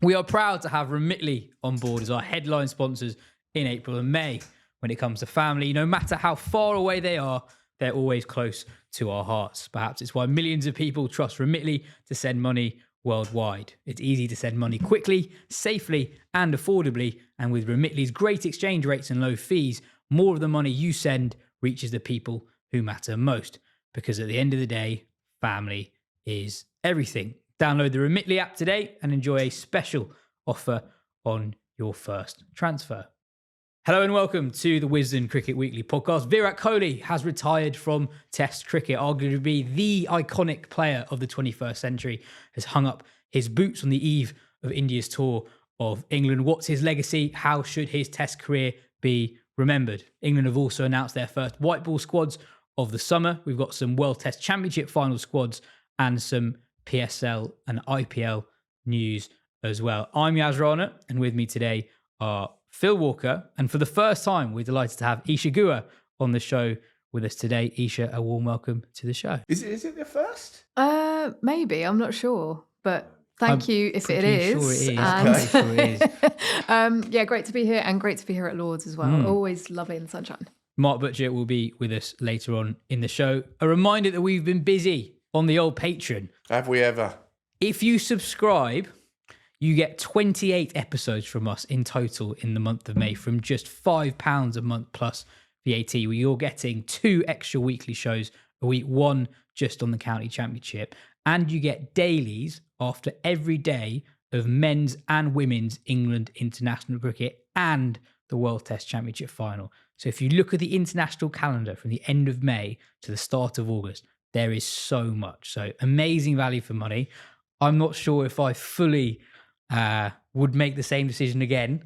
We are proud to have Remitly on board as our headline sponsors in April and May. When it comes to family, no matter how far away they are, they're always close to our hearts. Perhaps it's why millions of people trust Remitly to send money worldwide. It's easy to send money quickly, safely, and affordably. And with Remitly's great exchange rates and low fees, more of the money you send reaches the people who matter most. Because at the end of the day, family is everything. Download the Remitly app today and enjoy a special offer on your first transfer. Hello and welcome to the Wisden Cricket Weekly podcast. Virat Kohli has retired from Test cricket, arguably the iconic player of the 21st century, has hung up his boots on the eve of India's tour of England. What's his legacy? How should his Test career be remembered? England have also announced their first white ball squads of the summer. We've got some World Test Championship final squads and some PSL and IPL news as well. I'm Rana, and with me today are Phil Walker, and for the first time, we're delighted to have Isha Guha on the show with us today. Isha, a warm welcome to the show. Is it the first? Maybe, I'm not sure, but thank you if it is. Sure it is. And Sure it is. yeah, great to be here, and great to be here at Lord's as well. Always lovely in the sunshine. Mark Butcher will be with us later on in the show. A reminder that we've been busy on the old Patreon. Have we ever? If you subscribe, you get 28 episodes from us in total in the month of May from just £5 a month plus VAT, where you're getting 2 extra weekly shows a week, one just on the county championship, and you get dailies after every day of men's and women's England international cricket and the World Test Championship final. So if you look at the international calendar from the end of May to the start of August, there is so much. So amazing value for money. I'm not sure if I fully would make the same decision again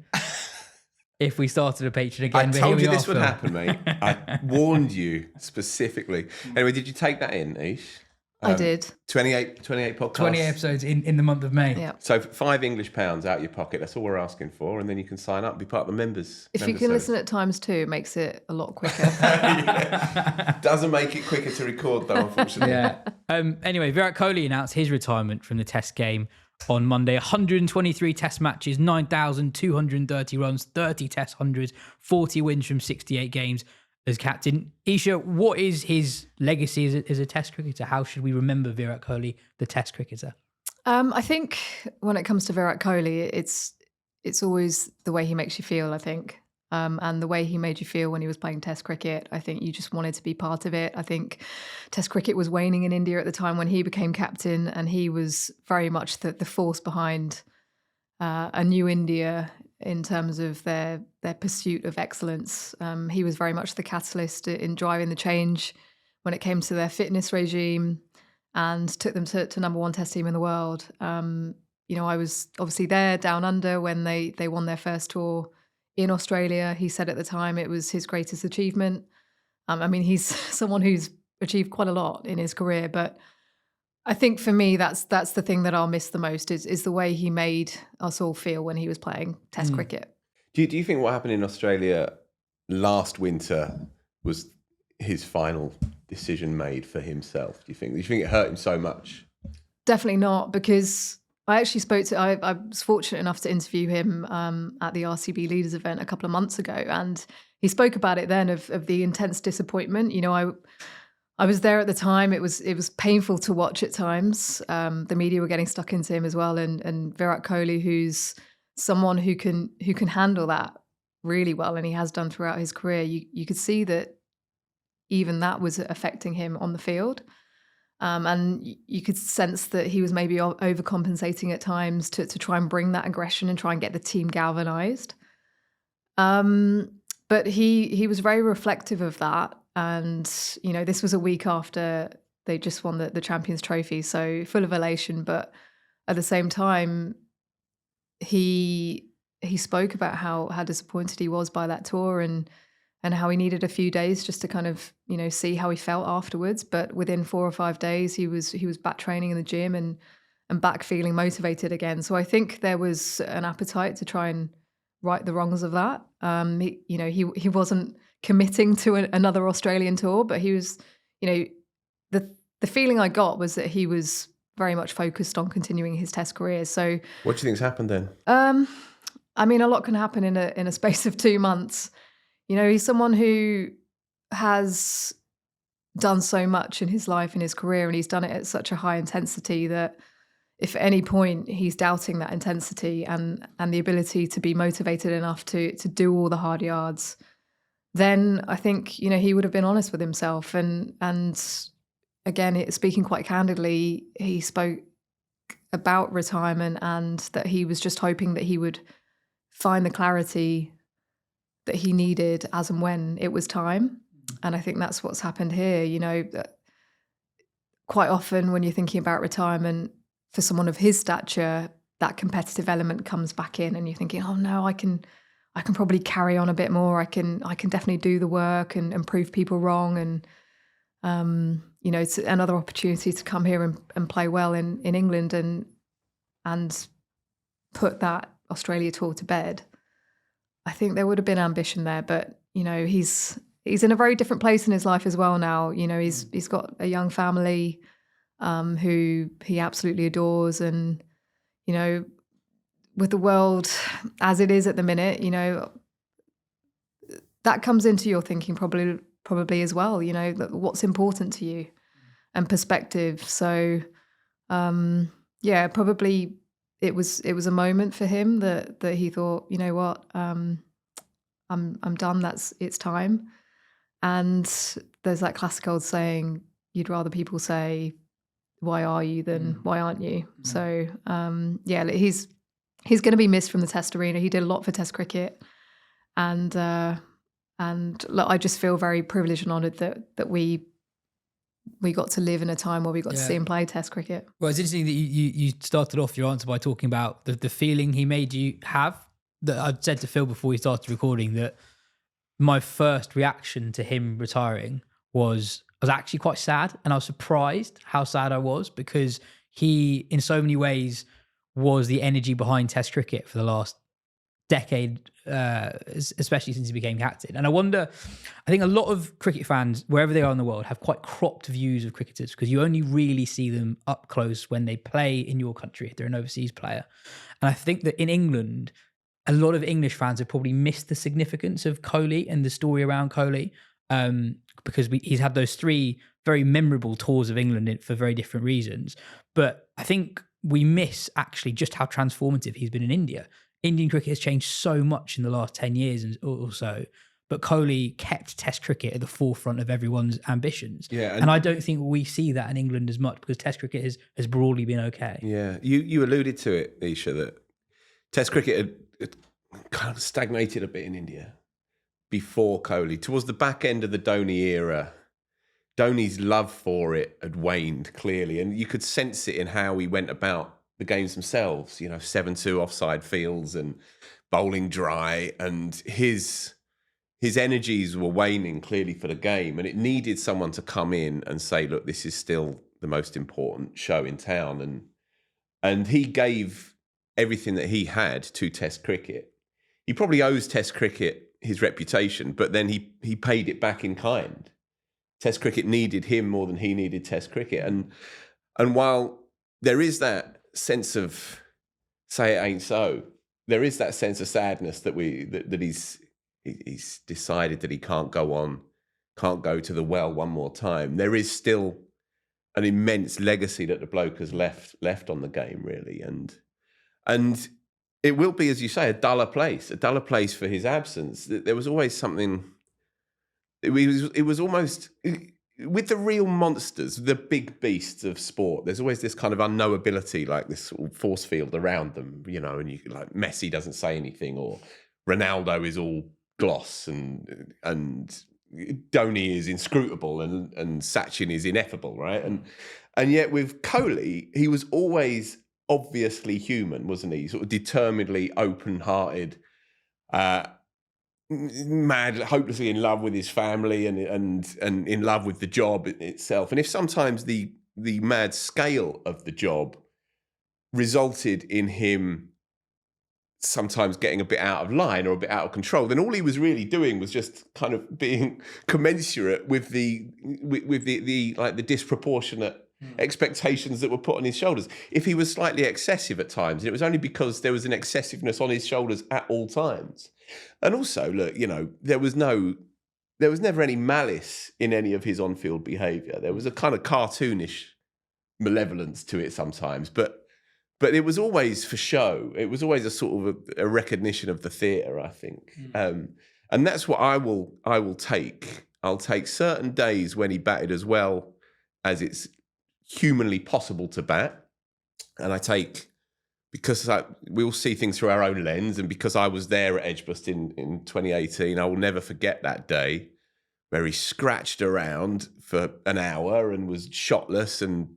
if we started a Patreon again. I told you this would happen, mate. I warned you specifically. Anyway, did you take that in, Ish? I did. 28 podcasts. 20 episodes in the month of May. Yeah. So £5 out of your pocket, that's all we're asking for. And then you can sign up, be part of the members. If you can listen at times 2, it makes it a lot quicker. Doesn't make it quicker to record though, unfortunately. Yeah. Anyway, Virat Kohli announced his retirement from the Test game on Monday. 123 Test matches, 9,230 runs, 30 Test hundreds, 40 wins from 68 games as captain. Isha, what is his legacy as a Test cricketer? How should we remember Virat Kohli, the Test cricketer? I think when it comes to Virat Kohli, it's always the way he makes you feel, I think. And the way he made you feel when he was playing Test cricket, I think you just wanted to be part of it. I think Test cricket was waning in India at the time when he became captain, and he was very much the force behind a new India in terms of their pursuit of excellence. He was very much the catalyst in driving the change when it came to their fitness regime and took them to number 1 Test team in the world. I was obviously there down under when they won their first tour in Australia. He said at the time it was his greatest achievement. He's someone who's achieved quite a lot in his career, but I think for me, that's the thing that I'll miss the most is the way he made us all feel when he was playing Test cricket. Do you think what happened in Australia last winter was his final decision made for himself? Do you think it hurt him so much? Definitely not, because I actually I was fortunate enough to interview him at the RCB Leaders event a couple of months ago, and he spoke about it then of the intense disappointment. I was there at the time. It was painful to watch at times. The media were getting stuck into him as well, and Virat Kohli, who's someone who can handle that really well, and he has done throughout his career. You could see that even that was affecting him on the field, and you could sense that he was maybe overcompensating at times to try and bring that aggression and try and get the team galvanized. But he was very reflective of that. And, this was a week after they just won the Champions Trophy, so full of elation. But at the same time, he spoke about how disappointed he was by that tour and how he needed a few days just to kind of, see how he felt afterwards. But within 4 or 5 days, he was back training in the gym and back feeling motivated again. So I think there was an appetite to try and right the wrongs of that. He wasn't committing to another Australian tour, but he was, the feeling I got was that he was very much focused on continuing his Test career. So, What do you think's happened then? I mean, a lot can happen in a space of 2 months. You know, he's someone who has done so much in his life, in his career, and he's done it at such a high intensity that if at any point he's doubting that intensity and the ability to be motivated enough to do all the hard yards, then I think, you know, he would have been honest with himself. And again, speaking quite candidly, he spoke about retirement and that he was just hoping that he would find the clarity that he needed as and when it was time. And I think that's what's happened here. You know, quite often when you're thinking about retirement for someone of his stature, that competitive element comes back in and you're thinking, oh no, I can probably carry on a bit more. I can definitely do the work and prove people wrong. And, you know, it's another opportunity to come here and play well in England and put that Australia tour to bed. I think there would have been ambition there, but, you know, he's in a very different place in his life as well now. You know, he's got a young family who he absolutely adores. And, you know, with the world as it is at the minute, you know, that comes into your thinking probably as well, you know, what's important to you and perspective. So, yeah, probably it was a moment for him that he thought, you know what, I'm done. It's time. And there's that classic old saying, you'd rather people say, why are you than why aren't you? So, yeah, he's going to be missed from the Test arena. He did a lot for Test cricket. And look, I just feel very privileged and honoured that we got to live in a time where we got to see him play Test cricket. Well, it's interesting that you started off your answer by talking about the feeling he made you have. That I'd said to Phil before we started recording that my first reaction to him retiring was I was actually quite sad, and I was surprised how sad I was because he, in so many ways, was the energy behind Test cricket for the last decade, especially since he became captain. And I wonder, I think a lot of cricket fans, wherever they are in the world, have quite cropped views of cricketers because you only really see them up close when they play in your country, if they're an overseas player. And I think that in England, a lot of English fans have probably missed the significance of Kohli and the story around Kohli because he's had those 3 very memorable tours of England for very different reasons. But I think we miss actually just how transformative he's been in India. Indian cricket has changed so much in the last 10 years or so, but Kohli kept Test cricket at the forefront of everyone's ambitions. Yeah, and I don't think we see that in England as much because Test cricket has broadly been okay. Yeah, you alluded to it, Isha, that Test cricket had kind of stagnated a bit in India before Kohli. Towards the back end of the Dhoni era, Dhoni's love for it had waned clearly, and you could sense it in how he went about the games themselves, you know, 7-2 offside fields and bowling dry, and his energies were waning clearly for the game, and it needed someone to come in and say, look, this is still the most important show in town, and he gave everything that he had to Test cricket. He probably owes Test cricket his reputation, but then he paid it back in kind. Test cricket needed him more than he needed Test cricket, and while there is that sense of say it ain't so, there is that sense of sadness that he's decided that he can't go to the well one more time. There is still an immense legacy that the bloke has left on the game, really, and it will be, as you say, a duller place for his absence. There was always something. It was almost. With the real monsters, the big beasts of sport, there's always this kind of unknowability, like this sort of force field around them, you know, and you like Messi doesn't say anything, or Ronaldo is all gloss, and Dhoni is inscrutable, and Sachin is ineffable, right? And yet with Kohli, he was always obviously human, wasn't he? Sort of determinedly open-hearted, mad, hopelessly in love with his family and in love with the job itself. And if sometimes the mad scale of the job resulted in him sometimes getting a bit out of line or a bit out of control, then all he was really doing was just kind of being commensurate with the disproportionate expectations that were put on his shoulders. If he was slightly excessive at times, it was only because there was an excessiveness on his shoulders at all times. And also, look, there was never any malice in any of his on-field behaviour. There was a kind of cartoonish malevolence to it sometimes, but it was always for show. It was always a sort of a recognition of the theatre, I think. And that's what I will take. I'll take certain days when he batted as well as it's humanly possible to bat. And I take, because we all see things through our own lens, and because I was there at Edgbaston in 2018, I will never forget that day where he scratched around for an hour and was shotless, and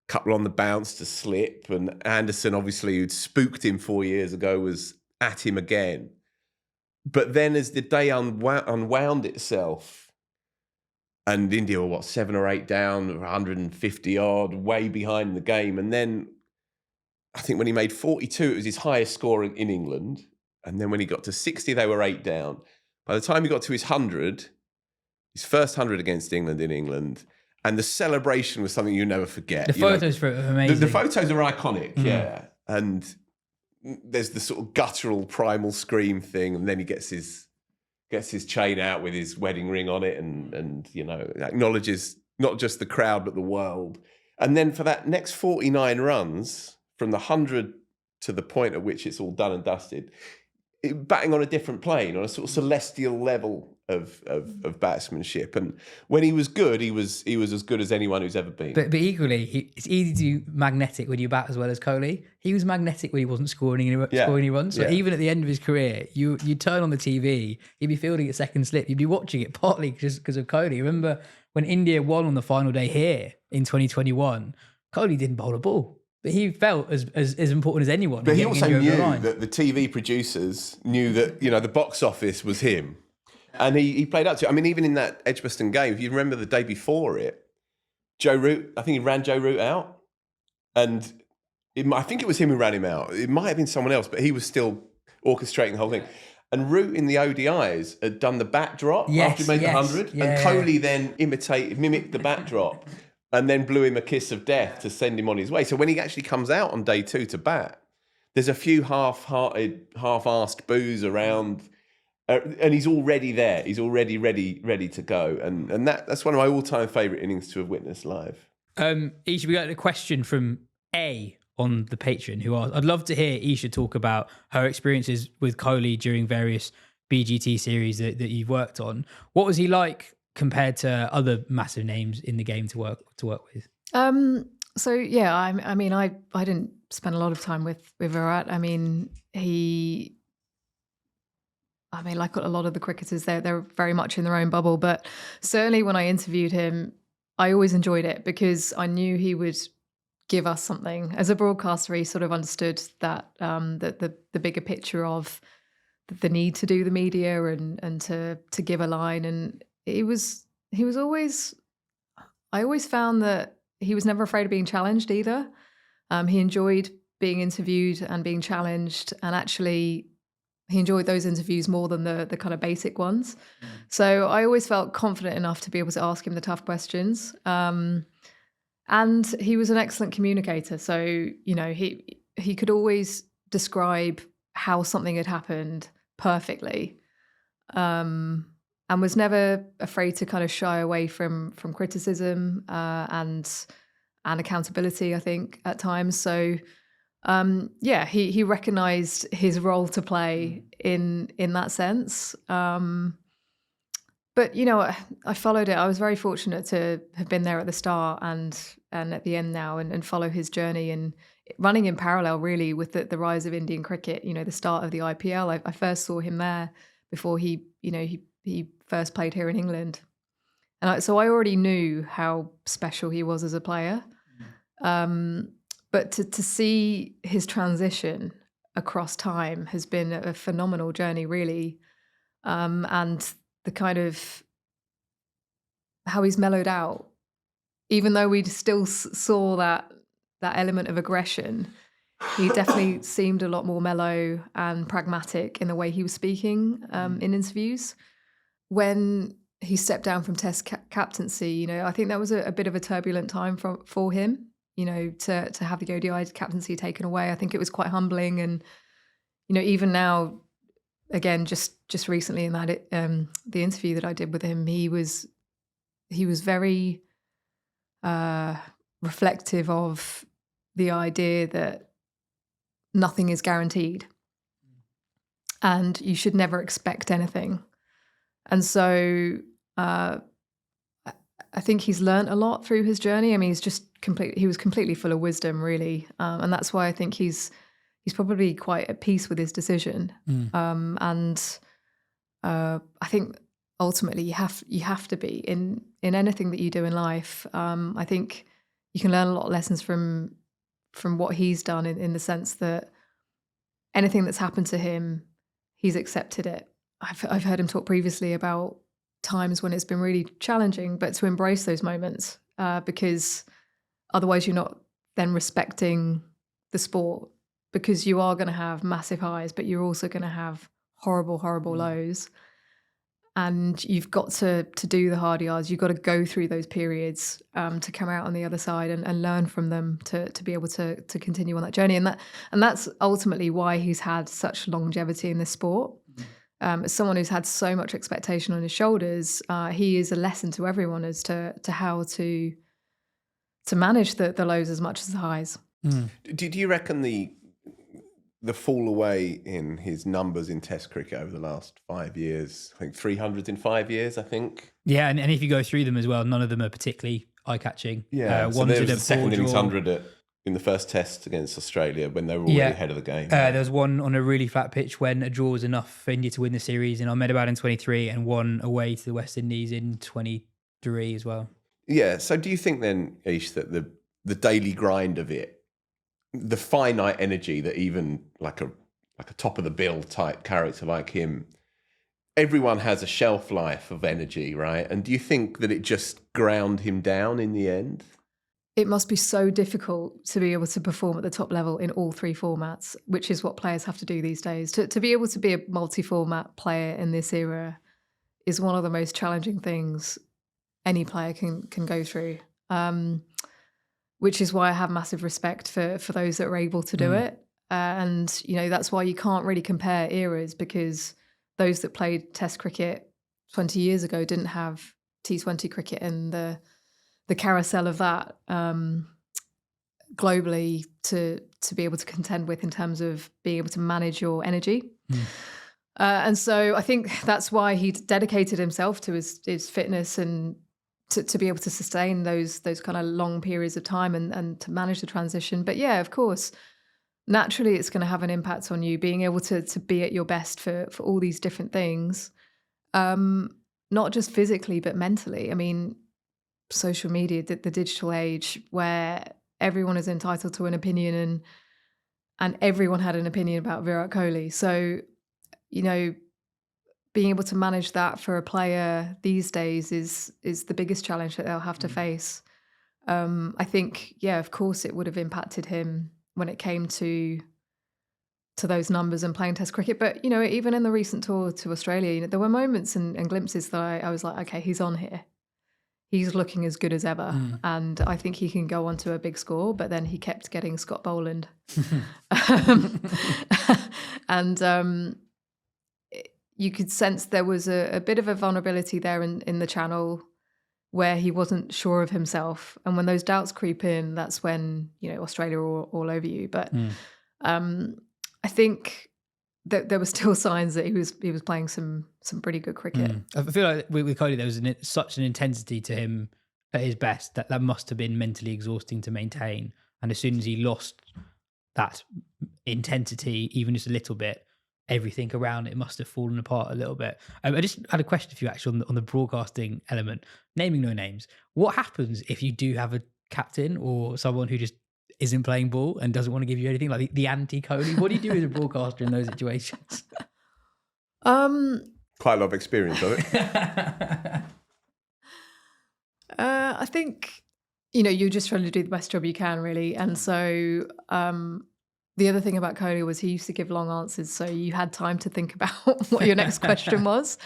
a couple on the bounce to slip. And Anderson, obviously, who'd spooked him 4 years ago, was at him again. But then as the day unwound itself, and India were, 7 or 8 down, 150 odd, way behind the game. And then I think when he made 42, it was his highest score in England. And then when he got to 60, they were 8 down. By the time he got to his 100, his first 100 against England in England, and the celebration was something you never forget. The photos were amazing. The photos are iconic, yeah. And there's the sort of guttural primal scream thing, and then he gets his chain out with his wedding ring on it, and acknowledges not just the crowd but the world. And then for that next 49 runs, from the 100 to the point at which it's all done and dusted, batting on a different plane, on a sort of celestial level of batsmanship. And when he was good, he was as good as anyone who's ever been. But equally, it's easy to be magnetic when you bat as well as Kohli. He was magnetic when he wasn't scoring any runs. So even at the end of his career, you turn on the TV, he'd be fielding at second slip. You'd be watching it partly just because of Kohli. Remember when India won on the final day here in 2021, Kohli didn't bowl a ball. But he felt as important as anyone. But he also knew that the TV producers knew that, the box office was him. And he played up to it. I mean, even in that Edgbaston game, if you remember the day before it, Joe Root, I think he ran Joe Root out. And I think it was him who ran him out. It might have been someone else, but he was still orchestrating the whole thing. And Root in the ODIs had done the bat drop after he made the 100. Yeah. And Kohli then mimicked the bat drop and then blew him a kiss of death to send him on his way. So when he actually comes out on day 2 to bat, there's a few half-hearted, half-arsed boos around. And he's already there. He's already ready to go. And that's one of my all-time favourite innings to have witnessed live. Isha, we got a question from A on the Patreon who asked, I'd love to hear Isha talk about her experiences with Kohli during various BGT series that you've worked on. What was he like compared to other massive names in the game to work with? So yeah, I mean, I didn't spend a lot of time with Virat. I mean, like a lot of the cricketers, they're very much in their own bubble. But certainly when I interviewed him, I always enjoyed it because I knew he would give us something. As a broadcaster, he sort of understood that the bigger picture of the need to do the media and to give a line. And he was always, I always found that he was never afraid of being challenged either. He enjoyed being interviewed and being challenged, and actually he enjoyed those interviews more than the kind of basic ones. So I always felt confident enough to be able to ask him the tough questions. And he was an excellent communicator. So, he could always describe how something had happened perfectly. And was never afraid to kind of shy away from criticism and accountability, I think, at times. So he recognised his role to play in that sense. But I followed it. I was very fortunate to have been there at the start and at the end now, and follow his journey and running in parallel really with the rise of Indian cricket. The start of the IPL. I first saw him there before he first played here in England, and so I already knew how special he was as a player. But to see his transition across time has been a phenomenal journey, really. And the kind of how he's mellowed out, even though we still saw that element of aggression, he definitely seemed a lot more mellow and pragmatic in the way he was speaking in interviews. When he stepped down from Test captaincy, you know, I think that was a bit of a turbulent time for him. You know, to have the ODI captaincy taken away, I think it was quite humbling. And you know, even now, again, just recently in that the interview that I did with him, he was very reflective of the idea that nothing is guaranteed and you should never expect anything. And so I think he's learnt a lot through his journey. I mean, he was completely full of wisdom, really. And that's why I think he's probably quite at peace with his decision. And I think ultimately you have to be in anything that you do in life. I think you can learn a lot of lessons from what he's done in the sense that anything that's happened to him, he's accepted it. I've heard him talk previously about times when it's been really challenging, but to embrace those moments because otherwise you're not then respecting the sport, because you are going to have massive highs, but you're also going to have horrible lows. And you've got to do the hard yards. You've got to go through those periods to come out on the other side and learn from them to be able to continue on that journey. And that's ultimately why he's had such longevity in this sport. As someone who's had so much expectation on his shoulders, he is a lesson to everyone as to how to manage the lows as much as the highs. Do you reckon the fall away in his numbers in Test cricket over the last 5 years, I think 300s in 5 years, I think. Yeah, and if you go through them as well, none of them are particularly eye-catching. Yeah, so there was the second innings 100 in the first Test against Australia when they were already ahead of the game. There was one on a really flat pitch when a draw was enough for India to win the series in Ahmedabad in 23 and one away to the West Indies in 23 as well. Yeah, so do you think then, Ish, that the daily grind of it, the finite energy that even like a top of the bill type character like him, everyone has a shelf life of energy, right? And do you think that it just ground him down in the end? It must be so difficult to be able to perform at the top level in all three formats, which is what players have to do these days. To be able to be a multi-format player in this era is one of the most challenging things any player can go through. Which is why I have massive respect for those that are able to do it. And, you know, that's why you can't really compare eras, because those that played Test cricket 20 years ago didn't have T20 cricket and the carousel of that globally to be able to contend with in terms of being able to manage your energy. And so I think that's why he dedicated himself to his fitness and to be able to sustain those kind of long periods of time and to manage the transition. But yeah, of course, naturally it's going to have an impact on you being able to be at your best for all these different things, not just physically, but mentally. I mean, social media, the digital age where everyone is entitled to an opinion and everyone had an opinion about Virat Kohli. So, you know, being able to manage that for a player these days is the biggest challenge that they'll have to face. I think, yeah, of course it would have impacted him when it came to those numbers and playing Test cricket. But, you know, even in the recent tour to Australia, you know, there were moments and glimpses that I was like, okay, he's on here. He's looking as good as ever. And I think he can go on to a big score, but then he kept getting Scott Boland. And you could sense there was a bit of a vulnerability there in the channel where he wasn't sure of himself. And when those doubts creep in, that's when, you know, Australia are all over you. But I think that there were still signs that he was playing some pretty good cricket. I feel like with Kohli, there was such an intensity to him at his best that must have been mentally exhausting to maintain. And as soon as he lost that intensity, even just a little bit, everything around it must have fallen apart a little bit. I just had a question for you actually on the broadcasting element, naming no names. What happens if you do have a captain or someone who just isn't playing ball and doesn't want to give you anything, like the anti-Kohli? What do you do as a broadcaster in those situations? Quite a lot of experience of it. I think, you know, you're just trying to do the best job you can, really. And so The other thing about Kohli was he used to give long answers, so you had time to think about what your next question was,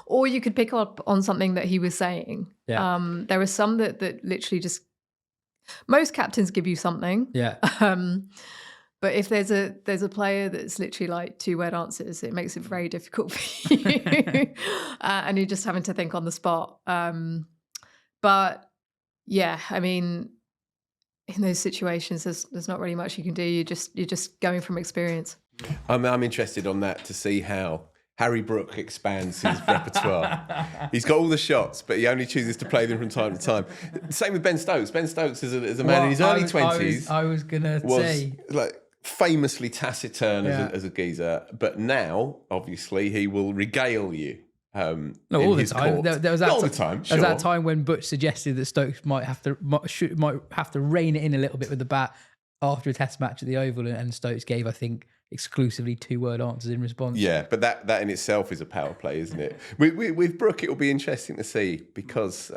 or you could pick up on something that he was saying. Yeah. There are some that literally just, most captains give you something. Yeah. But if there's a player that's literally like 2-word answers, it makes it very difficult for you, and you're just having to think on the spot. But yeah, I mean, in those situations, there's not really much you can do. You're just going from experience. I'm interested on that to see how Harry Brook expands his repertoire. He's got all the shots, but he only chooses to play them from time to time. Same with Ben Stokes. Ben Stokes is a man in his early 20s. I was gonna say, like famously taciturn as a geezer, but now obviously he will regale you. All the time. There was that all the time. Sure. There was that time when Butch suggested that Stokes might have to rein it in a little bit with the bat after a Test match at the Oval, and Stokes gave, I think, exclusively 2-word answers in response. Yeah, but that in itself is a power play, isn't it? With Brook, it will be interesting to see because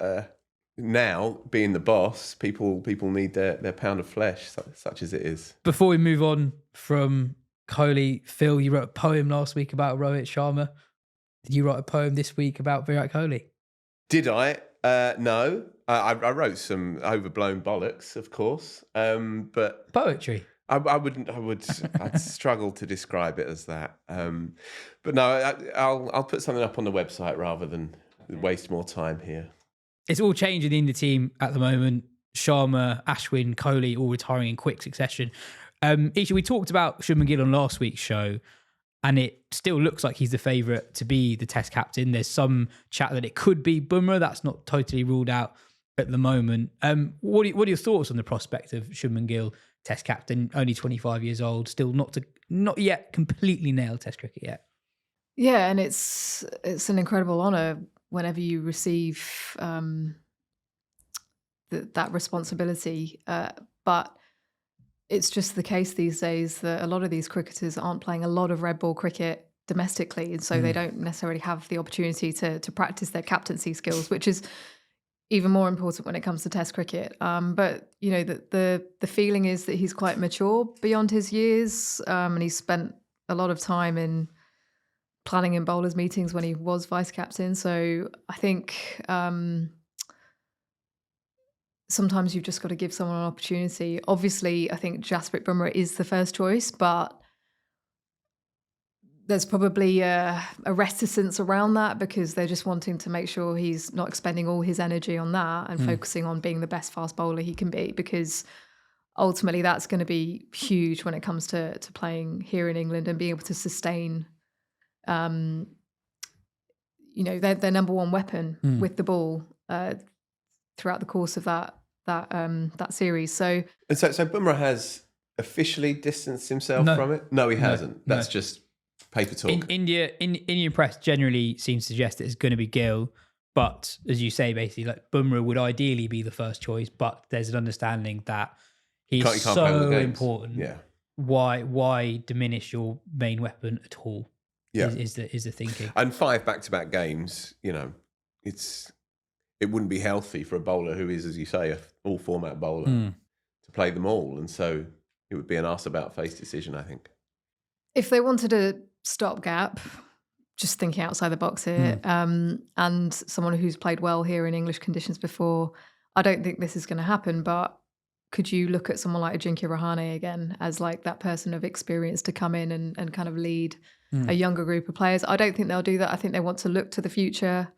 now, being the boss, people need their pound of flesh, such as it is. Before we move on from Kohli, Phil, you wrote a poem last week about Rohit Sharma. Did you write a poem this week about Virat Kohli? Did I? No. I wrote some overblown bollocks, of course, but poetry. I'd struggle to describe it as that. But no, I'll put something up on the website rather than waste more time here. It's all changing in the team at the moment. Sharma, Ashwin, Kohli all retiring in quick succession. Isha, we talked about Shubman Gill on last week's show, and it still looks like he's the favourite to be the Test captain. There's some chat that it could be Bumrah. That's not totally ruled out at the moment. What are your thoughts on the prospect of Shubman Gill Test captain, only 25 years old, still not yet completely nailed Test cricket yet? Yeah, and it's an incredible honour whenever you receive that responsibility. But it's just the case these days that a lot of these cricketers aren't playing a lot of red ball cricket domestically, and so they don't necessarily have the opportunity to practice their captaincy skills, which is even more important when it comes to Test cricket. But you know, the feeling is that he's quite mature beyond his years, and he's spent a lot of time in planning in bowlers meetings when he was vice captain. So I think sometimes you've just got to give someone an opportunity. Obviously, I think Jasprit Bumrah is the first choice, but there's probably a reticence around that because they're just wanting to make sure he's not expending all his energy on that and focusing on being the best fast bowler he can be, because ultimately that's going to be huge when it comes to playing here in England and being able to sustain their number one weapon with the ball throughout the course of that series. So Bumrah has officially distanced himself from it? No, he hasn't. That's just paper talk. Indian press generally seems to suggest that it's going to be Gill, but as you say, basically, like Bumrah would ideally be the first choice, but there's an understanding that he's so important. Yeah. Why diminish your main weapon at all? Yeah. Is the thinking. And 5 back-to-back games, it wouldn't be healthy for a bowler who is, as you say, a all-format bowler to play them all. And so it would be an arse-about-face decision, I think. If they wanted a stopgap, just thinking outside the box here, and someone who's played well here in English conditions before, I don't think this is going to happen, but could you look at someone like Ajinkya Rahane again as like that person of experience to come in and kind of lead a younger group of players? I don't think they'll do that. I think they want to look to the future.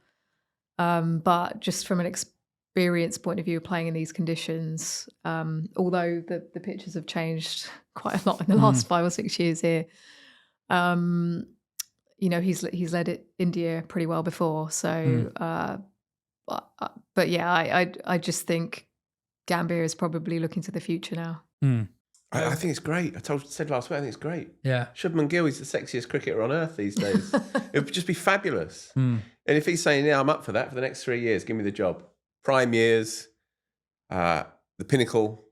But just from an experience point of view, playing in these conditions, although the pitches have changed quite a lot in the last 5 or 6 years here, he's led India pretty well before. So, but yeah, I just think Gambhir is probably looking to the future now. I think it's great. Said last week, I think it's great. Yeah. Shubman Gill is the sexiest cricketer on earth these days. It would just be fabulous. And if he's saying, yeah, I'm up for that for the next 3 years, give me the job. Prime years, the pinnacle,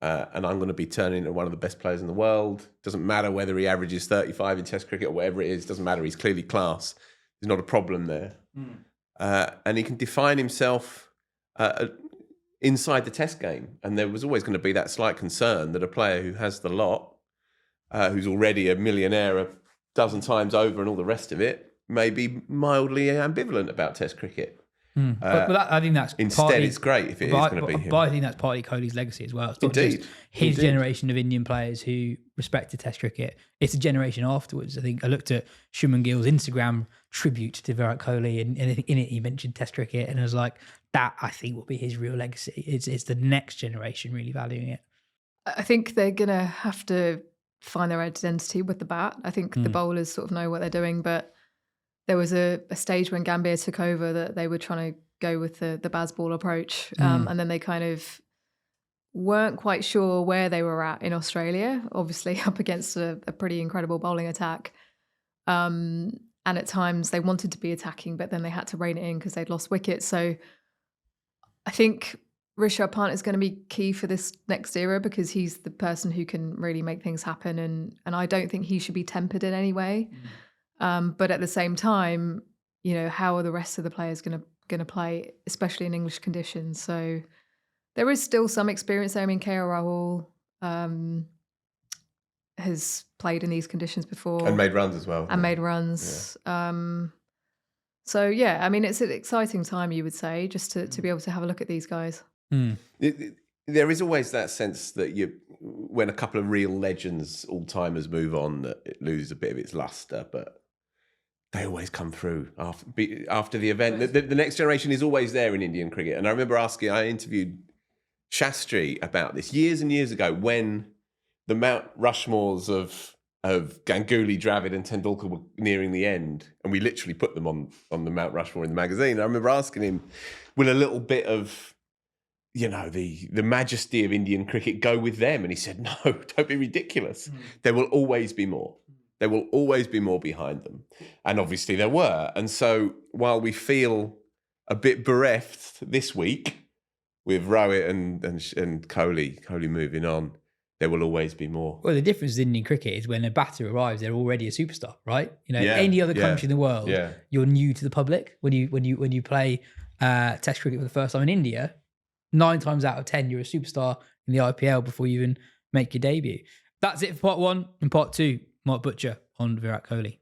and I'm going to be turning into one of the best players in the world. Doesn't matter whether he averages 35 in Test cricket or whatever it is. Doesn't matter. He's clearly class. There's not a problem there. And he can define himself inside the Test game. And there was always going to be that slight concern that a player who has the lot who's already a millionaire a dozen times over and all the rest of it, may be mildly ambivalent about Test cricket. I think that's instead, partly, it's great if it is going to be him. But I think that's partly Kohli's legacy as well. It's not Indeed. just his Indeed. generation of Indian players who respected Test cricket. It's a generation afterwards. I think I looked at Shubman Gill's Instagram tribute to Virat Kohli, and in it he mentioned Test cricket, and I was like, that I think will be his real legacy. It's the next generation really valuing it. I think they're going to have to find their identity with the bat. I think the bowlers sort of know what they're doing, but there was a stage when Gambia took over that they were trying to go with the Bazball approach, and then they kind of weren't quite sure where they were at in Australia, obviously up against a pretty incredible bowling attack. And at times they wanted to be attacking, but then they had to rein it in because they'd lost wickets. So I think Rishabh Pant is going to be key for this next era because he's the person who can really make things happen. And I don't think he should be tempered in any way. But at the same time, how are the rest of the players going to play, especially in English conditions? So there is still some experience there. I mean, KL Rahul has played in these conditions before. And made runs as well. And made runs. Yeah. So, yeah, I mean, it's an exciting time, you would say, just to be able to have a look at these guys. There is always that sense that when a couple of real legends, all-timers move on, that it loses a bit of its luster, but they always come through after the event. The next generation is always there in Indian cricket. And I remember I interviewed Shastri about this years and years ago when the Mount Rushmores of Ganguly, Dravid and Tendulkar were nearing the end. And we literally put them on the Mount Rushmore in the magazine. I remember asking him, will a little bit of, the majesty of Indian cricket go with them? And he said, no, don't be ridiculous. There will always be more. There will always be more behind them. And obviously there were. And so while we feel a bit bereft this week with Rohit and Kohli moving on, there will always be more. Well, the difference in Indian cricket is when a batter arrives, they're already a superstar, right? Any other country in the world, you're new to the public. When you play Test cricket for the first time in India, 9 times out of 10, you're a superstar in the IPL before you even make your debut. That's it for part 1. And part 2, Mark Butcher on Virat Kohli.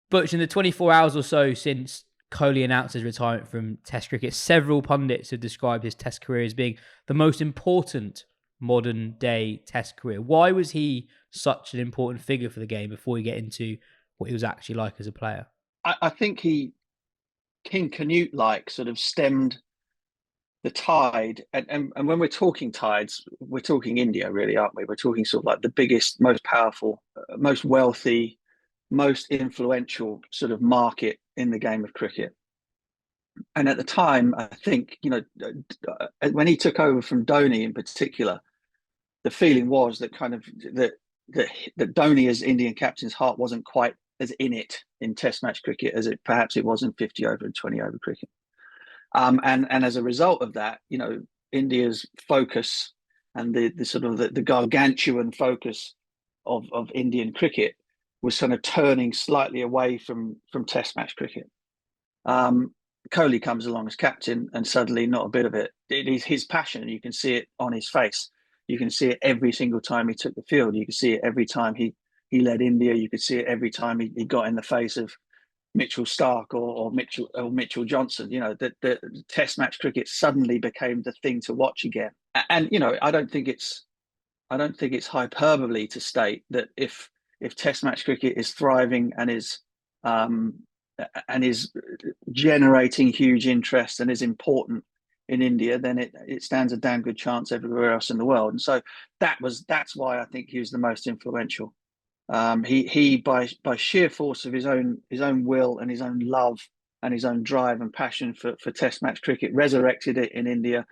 Butch, in the 24 hours or so since Kohli announced his retirement from Test cricket, several pundits have described his Test career as being the most important modern day Test career. Why was he such an important figure for the game before we get into what he was actually like as a player? I think he, King Canute-like, sort of stemmed the tide. And when we're talking tides, we're talking India, really, aren't we? We're talking sort of like the biggest, most powerful, most wealthy, most influential sort of market in the game of cricket. And at the time, I think, when he took over from Dhoni in particular, the feeling was that kind of that Dhoni as Indian captain's heart wasn't quite as in it in Test match cricket as it was in 50 over and 20 over cricket. And as a result of that, India's focus and the sort of the gargantuan focus of Indian cricket was kind of turning slightly away from Test match cricket. Kohli comes along as captain, and suddenly not a bit of it. It is his passion. You can see it on his face. You can see it every single time he took the field. You can see it every time he led India. You could see it every time he got in the face of Mitchell Starc or Mitchell Johnson. The Test match cricket suddenly became the thing to watch again. And I don't think it's hyperbole to state that if Test match cricket is thriving and is generating huge interest and is important in India, then it stands a damn good chance everywhere else in the world. And so that's why I think he was the most influential. He by sheer force of his own will and his own love and his own drive and passion for Test match cricket, resurrected it in India,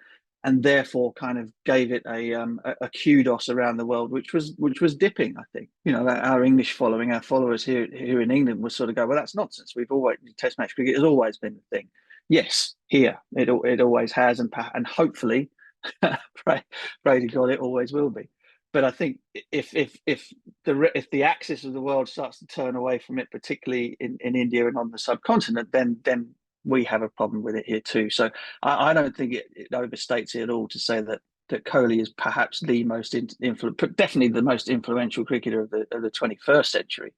and therefore kind of gave it a kudos around the world, which was dipping. I think our English following, our followers here in England, would sort of go, well, that's nonsense. Test match cricket has always been the thing. Yes, here it always has, and hopefully, pray to God, it always will be. But I think if the axis of the world starts to turn away from it, particularly in India and on the subcontinent, then we have a problem with it here too. So I don't think it overstates it at all to say that Kohli is perhaps the most definitely the most influential cricketer of the 21st century,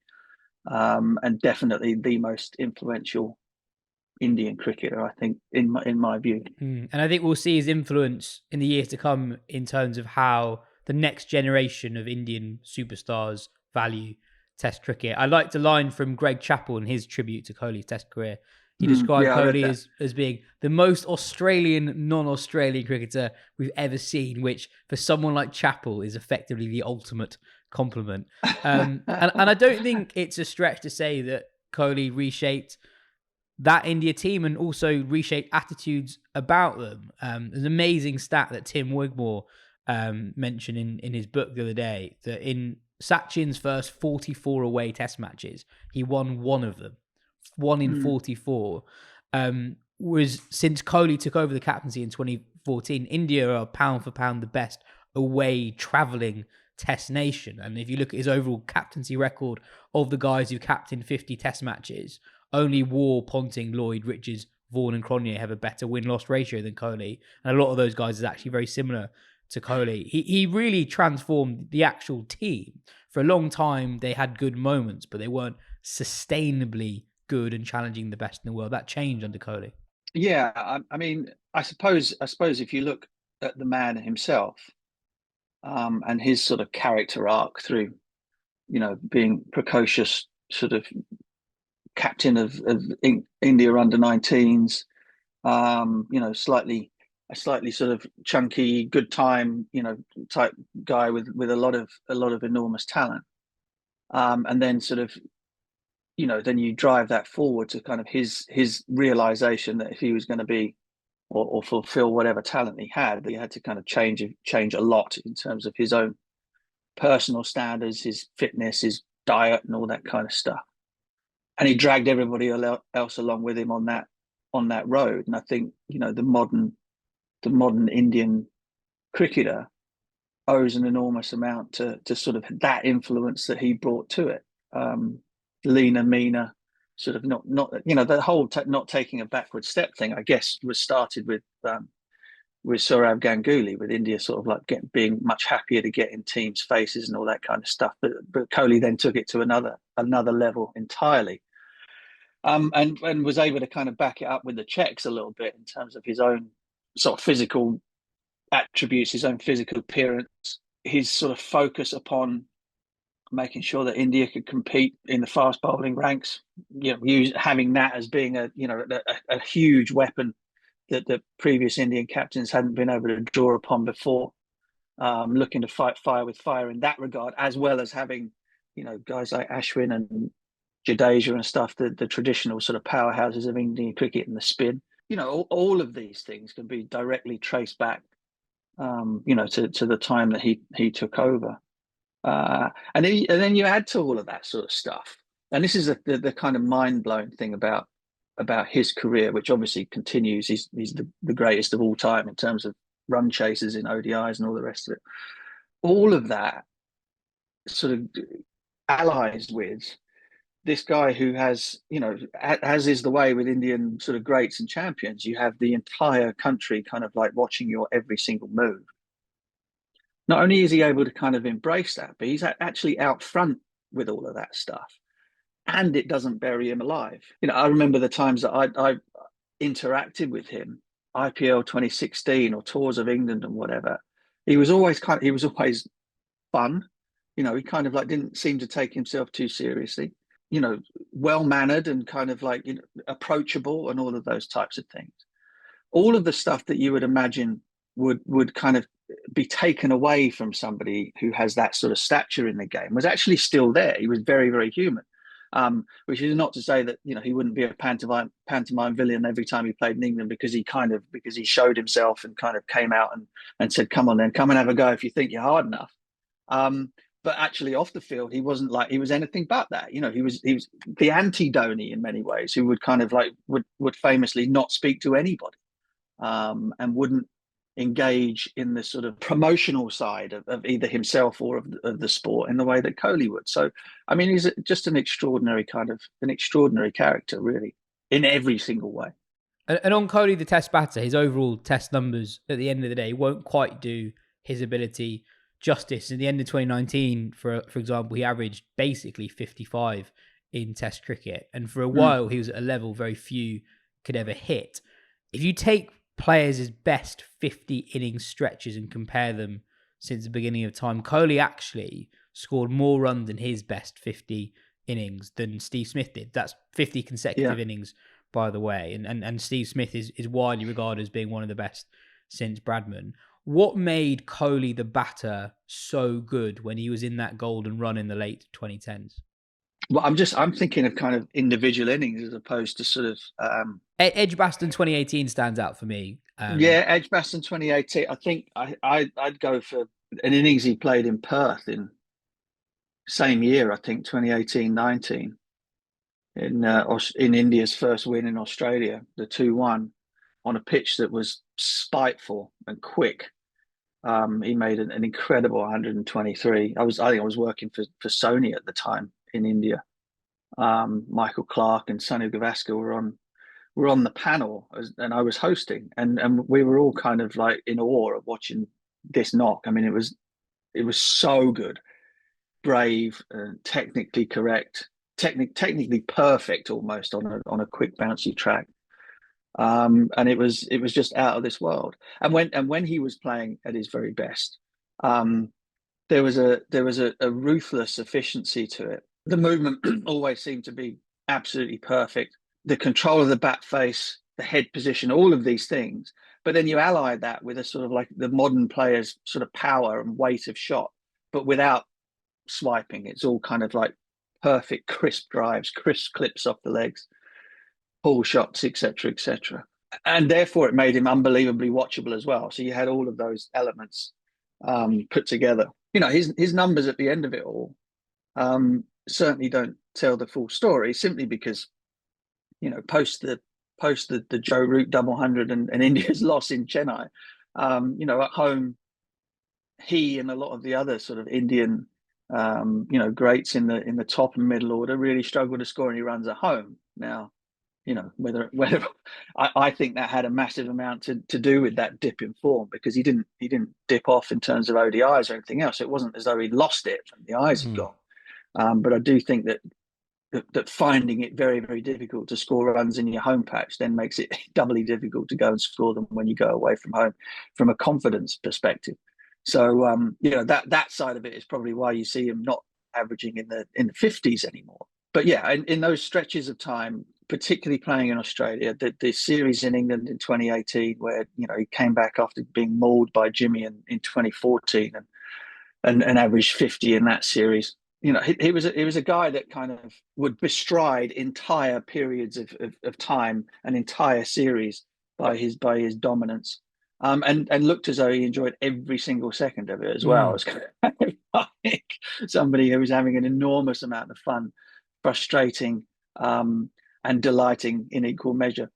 and definitely the most influential Indian cricketer, I think, in my view. And I think we'll see his influence in the years to come in terms of how the next generation of Indian superstars value Test cricket. I liked a line from Greg Chappell in his tribute to Kohli's Test career. He described Kohli as being the most Australian, non-Australian cricketer we've ever seen, which for someone like Chappell is effectively the ultimate compliment. And I don't think it's a stretch to say that Kohli reshaped that India team and also reshaped attitudes about them. There's an amazing stat that Tim Wigmore mentioned in his book the other day, that in Sachin's first 44 away Test matches, he won one of them. 1 in 44. Was since Kohli took over the captaincy in 2014, India are pound for pound the best away travelling Test nation. And if you look at his overall captaincy record of the guys who captained 50 Test matches, only Waugh, Ponting, Lloyd, Richards, Vaughan and Cronje have a better win-loss ratio than Kohli. And a lot of those guys is actually very similar to Kohli. He really transformed the actual team. For a long time, they had good moments, but they weren't sustainably good and challenging the best in the world. That changed under Kohli. Yeah, I mean, I suppose if you look at the man himself, and his sort of character arc through, being precocious sort of captain of India under 19s, a slightly sort of chunky, good time, type guy with a lot of enormous talent, and then sort of, then you drive that forward to kind of his realization that if he was going to be or fulfill whatever talent he had to kind of change a lot in terms of his own personal standards, his fitness, his diet, and all that kind of stuff. And he dragged everybody else along with him on that road. And I think, the modern Indian cricketer owes an enormous amount to sort of that influence that he brought to it. Leaner, meaner, sort of not the whole not taking a backward step thing, I guess, was started with Sourav Ganguly, with India sort of like being much happier to get in teams' faces and all that kind of stuff. But Kohli then took it to another level entirely, and was able to kind of back it up with the checks a little bit in terms of his own sort of physical attributes, his own physical appearance, his sort of focus upon making sure that India could compete in the fast bowling ranks, having that as being a huge weapon that the previous Indian captains hadn't been able to draw upon before, looking to fight fire with fire in that regard, as well as having, guys like Ashwin and Jadeja and stuff, the traditional sort of powerhouses of Indian cricket and the spin. All of these things can be directly traced back, to the time that he took over. And then you add to all of that sort of stuff, and this is the kind of mind-blowing thing about his career, which obviously continues. He's the greatest of all time in terms of run chases in ODIs and all the rest of it. All of that sort of allies with this guy who has, as is the way with Indian sort of greats and champions, you have the entire country kind of like watching your every single move. Not only is he able to kind of embrace that, but he's actually out front with all of that stuff, and it doesn't bury him alive. I remember the times that I interacted with him, IPL 2016 or tours of England and whatever. He was always fun. He kind of like didn't seem to take himself too seriously. Well mannered and kind of like approachable and all of those types of things. All of the stuff that you would imagine would kind of be taken away from somebody who has that sort of stature in the game was actually still there. He was very, very human, which is not to say that he wouldn't be a pantomime villain every time he played in England because he showed himself and kind of came out and said, "Come on, then come and have a go if you think you're hard enough." But actually, off the field, he wasn't like he was anything but that. He was the anti-Dhoni in many ways, who would kind of like would famously not speak to anybody, and wouldn't engage in the sort of promotional side of either himself or of the sport in the way that Kohli would. So, I mean, he's just an extraordinary character, really, in every single way. And on Kohli, the test batter, his overall test numbers at the end of the day won't quite do his ability justice. In the end of 2019, for example, he averaged basically 55 in test cricket. And for a while, he was at a level very few could ever hit. If you take players' best 50 innings stretches and compare them since the beginning of time, Kohli actually scored more runs in his best 50 innings than Steve Smith did. That's 50 consecutive innings, by the way. And Steve Smith is widely regarded as being one of the best since Bradman. What made Kohli the batter so good when he was in that golden run in the late 2010s? Well, I'm thinking of kind of individual innings as opposed to sort of Edgbaston 2018 stands out for me. Edgbaston 2018. I think I'd go for an innings he played in Perth in same year. I think 2018-19 in India's first win in Australia, the 2-1 on a pitch that was spiteful and quick. He made an incredible 123. I think I was working for Sony at the time in India. Michael Clarke and Sanu Gavaskar were on the panel, and I was hosting, and we were all kind of like in awe of watching this knock. I mean, it was so good, brave, technically correct, technically perfect, almost on a quick bouncy track. And it was just out of this world. And when he was playing at his very best, there was a ruthless efficiency to it. The movement always seemed to be absolutely perfect. The control of the bat face, the head position, all of these things. But then you ally that with a sort of like the modern player's sort of power and weight of shot, but without swiping. It's all kind of like perfect, crisp drives, crisp clips off the legs, pull shots, etc., etc. And therefore, it made him unbelievably watchable as well. So you had all of those elements put together. You know, his numbers at the end of it all certainly don't tell the full story, simply because, you know, post the Joe Root double hundred and India's loss in Chennai, you know, at home, he and a lot of the other sort of Indian you know, greats in the top and middle order really struggled to score any runs at home. Now, you know, whether I think that had a massive amount to do with that dip in form, because he didn't dip off in terms of ODIs or anything else. It wasn't as though he lost it and the eyes had gone. But I do think that finding it very, very difficult to score runs in your home patch then makes it doubly difficult to go and score them when you go away from home from a confidence perspective. So you know, that side of it is probably why you see him not averaging in the 50s anymore. But yeah, in those stretches of time, particularly playing in Australia, the series in England in 2018, where, you know, he came back after being mauled by Jimmy in 2014 and averaged 50 in that series. You know, he was a guy that kind of would bestride entire periods of time, an entire series by his dominance, and looked as though he enjoyed every single second of it as well. As kind of like somebody who was having an enormous amount of fun, frustrating, and delighting in equal measure.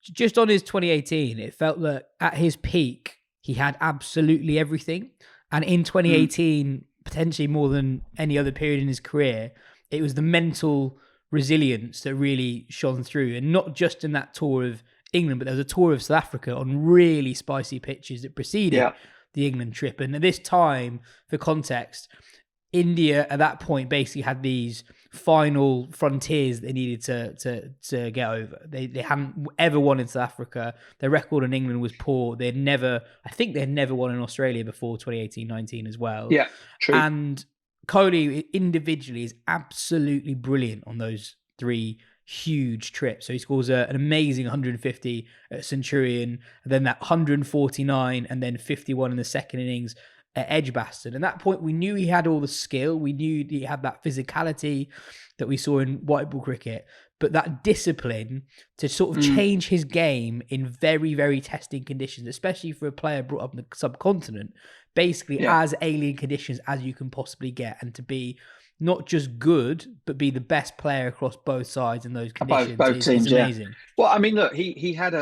Just on his 2018, it felt that at his peak, he had absolutely everything. And in 2018, potentially more than any other period in his career, it was the mental resilience that really shone through. And not just in that tour of England, but there was a tour of South Africa on really spicy pitches that preceded the England trip. And at this time, for context, India at that point basically had these final frontiers they needed to get over. They hadn't ever won in South Africa. Their record in England was poor. I think they'd never won in Australia before 2018-19 as well. Yeah, true. And Kohli individually is absolutely brilliant on those three huge trips. So he scores an amazing 150 at Centurion, and then that 149 and then 51 in the second innings at Edgbaston. At that point, we knew he had all the skill. We knew he had that physicality that we saw in white ball cricket, but that discipline to sort of change his game in very, very testing conditions, especially for a player brought up in the subcontinent, basically as alien conditions as you can possibly get, and to be not just good, but be the best player across both sides in those conditions. Both teams, is amazing. Yeah. Well, I mean, look, he had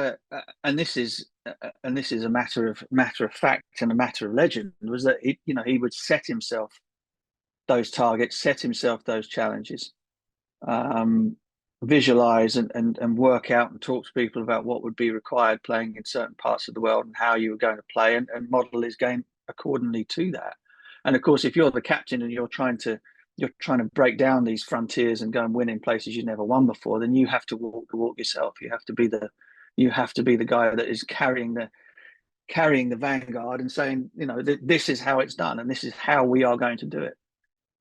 and this is a matter of fact and a matter of legend, was that he would set himself those targets, set himself those challenges, visualize and work out and talk to people about what would be required playing in certain parts of the world and how you were going to play, and model his game accordingly to that. And of course, if you're the captain and you're trying to break down these frontiers and go and win in places you've never won before, then you have to walk the walk yourself. You have to be the guy that is carrying the vanguard and saying, this is how it's done and this is how we are going to do it.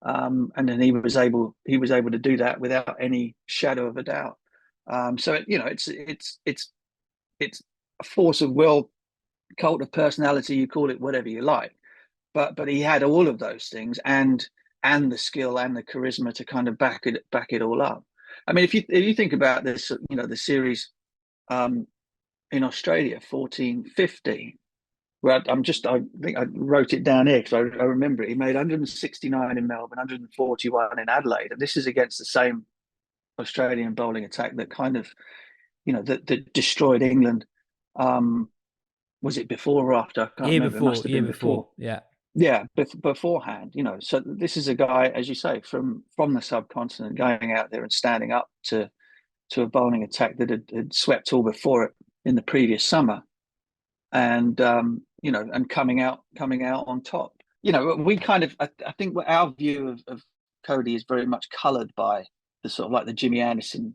And then he was able to do that without any shadow of a doubt. So it's a force of will, cult of personality, you call it whatever you like, but he had all of those things and the skill and the charisma to kind of back it all up. I mean, if you think about this, the series in Australia, 14-15. Well, I think I wrote it down here because I remember it. He made 169 in Melbourne, 141 in Adelaide, and this is against the same Australian bowling attack that kind of, that destroyed England. Was it before or after? I can't remember. It must have been before. Yeah, beforehand. So this is a guy, as you say, from the subcontinent, going out there and standing up to a bowling attack that had swept all before it in the previous summer, and and coming out on top. We kind of, I think our view of Kohli is very much coloured by the sort of like the Jimmy Anderson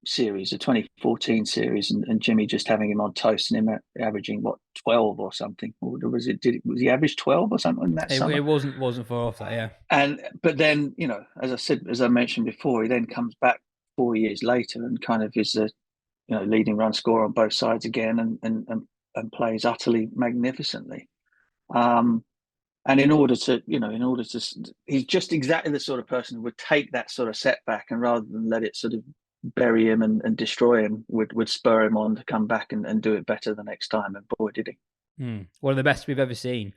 series, the 2014 series, and Jimmy just having him on toast and him averaging 12 or something, or was he average 12 or something in that summer? It wasn't far off that, yeah. But then as I mentioned before, he then comes back 4 years later and kind of is the leading run scorer on both sides again, and plays utterly magnificently. And in order to, he's just exactly the sort of person who would take that sort of setback and rather than let it sort of bury him and destroy him, would spur him on to come back and do it better the next time. And boy, did he. One of the best we've ever seen.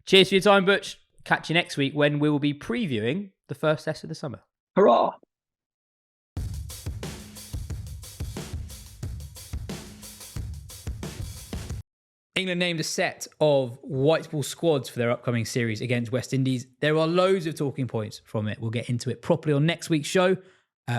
Cheers for your time, Butch. Catch you next week when we will be previewing the first test of the summer. Hurrah! England named a set of white ball squads for their upcoming series against West Indies. There are loads of talking points from it. We'll get into it properly on next week's show,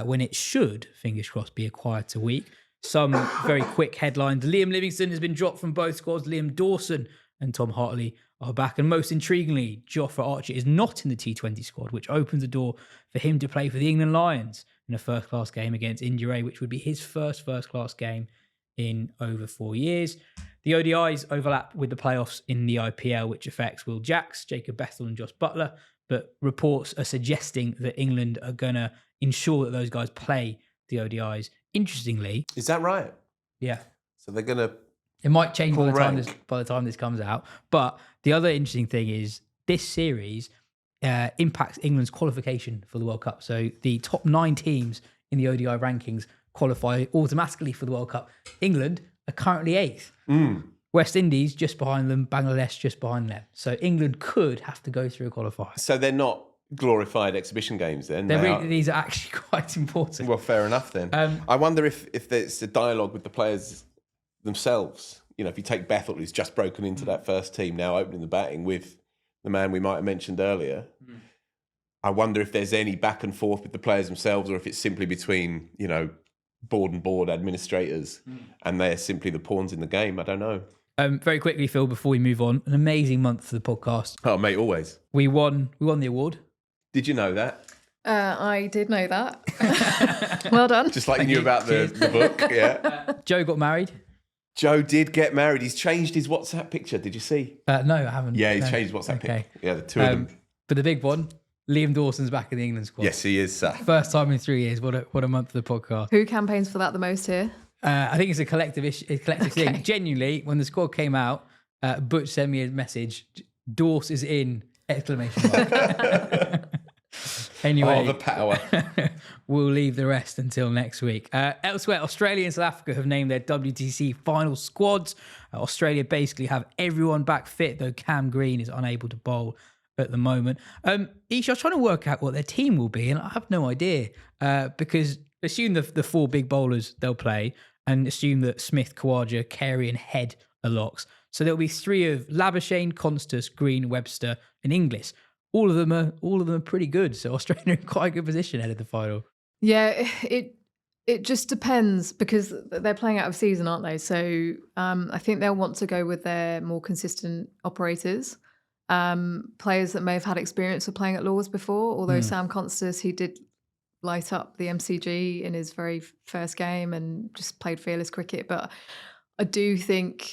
when it should, fingers crossed, be a quieter week. Some very quick headlines. Liam Livingstone has been dropped from both squads. Liam Dawson and Tom Hartley are back. And most intriguingly, Jofra Archer is not in the T20 squad, which opens the door for him to play for the England Lions in a first-class game against India, which would be his first-class game in over 4 years. The ODIs overlap with the playoffs in the IPL, which affects Will Jacks, Jacob Bethel and Josh Buttler, but reports are suggesting that England are going to ensure that those guys play the ODIs. Interestingly... Is that right? Yeah. So they're going to... It might change by the time this comes out, but the other interesting thing is this series impacts England's qualification for the World Cup. So the top 9 teams in the ODI rankings qualify automatically for the World Cup. England are currently 8th. West Indies just behind them, Bangladesh just behind them. So England could have to go through a qualifier. So they're not glorified exhibition games then? These are actually quite important. Well, fair enough then. I wonder if there's a dialogue with the players themselves. If you take Bethel, who's just broken into that first team, now opening the batting with the man we might have mentioned earlier. I wonder if there's any back and forth with the players themselves or if it's simply between, board administrators and they're simply the pawns in the game. I don't know. Very quickly, Phil, before we move on, an amazing month for the podcast. Oh, mate, always. We won the award. Did you know that? I did know that. Well done. Just like you knew about the book, yeah. Joe got married. Joe did get married. He's changed his WhatsApp picture. Did you see? No, I haven't. Yeah, he's changed his WhatsApp picture. Yeah, the two of them. But the big one, Liam Dawson's back in the England squad. Yes, he is, sir. First time in 3 years. What a month for the podcast. Who campaigns for that the most here? I think it's a collective thing. Genuinely, when the squad came out, Butch sent me a message. Dawes is in! ! Anyway, the power. We'll leave the rest until next week. Elsewhere, Australia and South Africa have named their WTC final squads. Australia basically have everyone back fit, though Cam Green is unable to bowl at the moment. Ish, I was trying to work out what their team will be, and I have no idea because assume the 4 big bowlers they'll play, and assume that Smith, Khawaja, Carey, and Head are locks. So there'll be 3 of Labuschagne, Constas, Green, Webster, and Inglis. All of them are pretty good. So Australia are in quite a good position ahead of the final. Yeah, it It just depends because they're playing out of season, aren't they? So I think they'll want to go with their more consistent operators, players that may have had experience of playing at Lords before. Although Sam Constance, he did light up the MCG in his very first game and just played fearless cricket. But I do think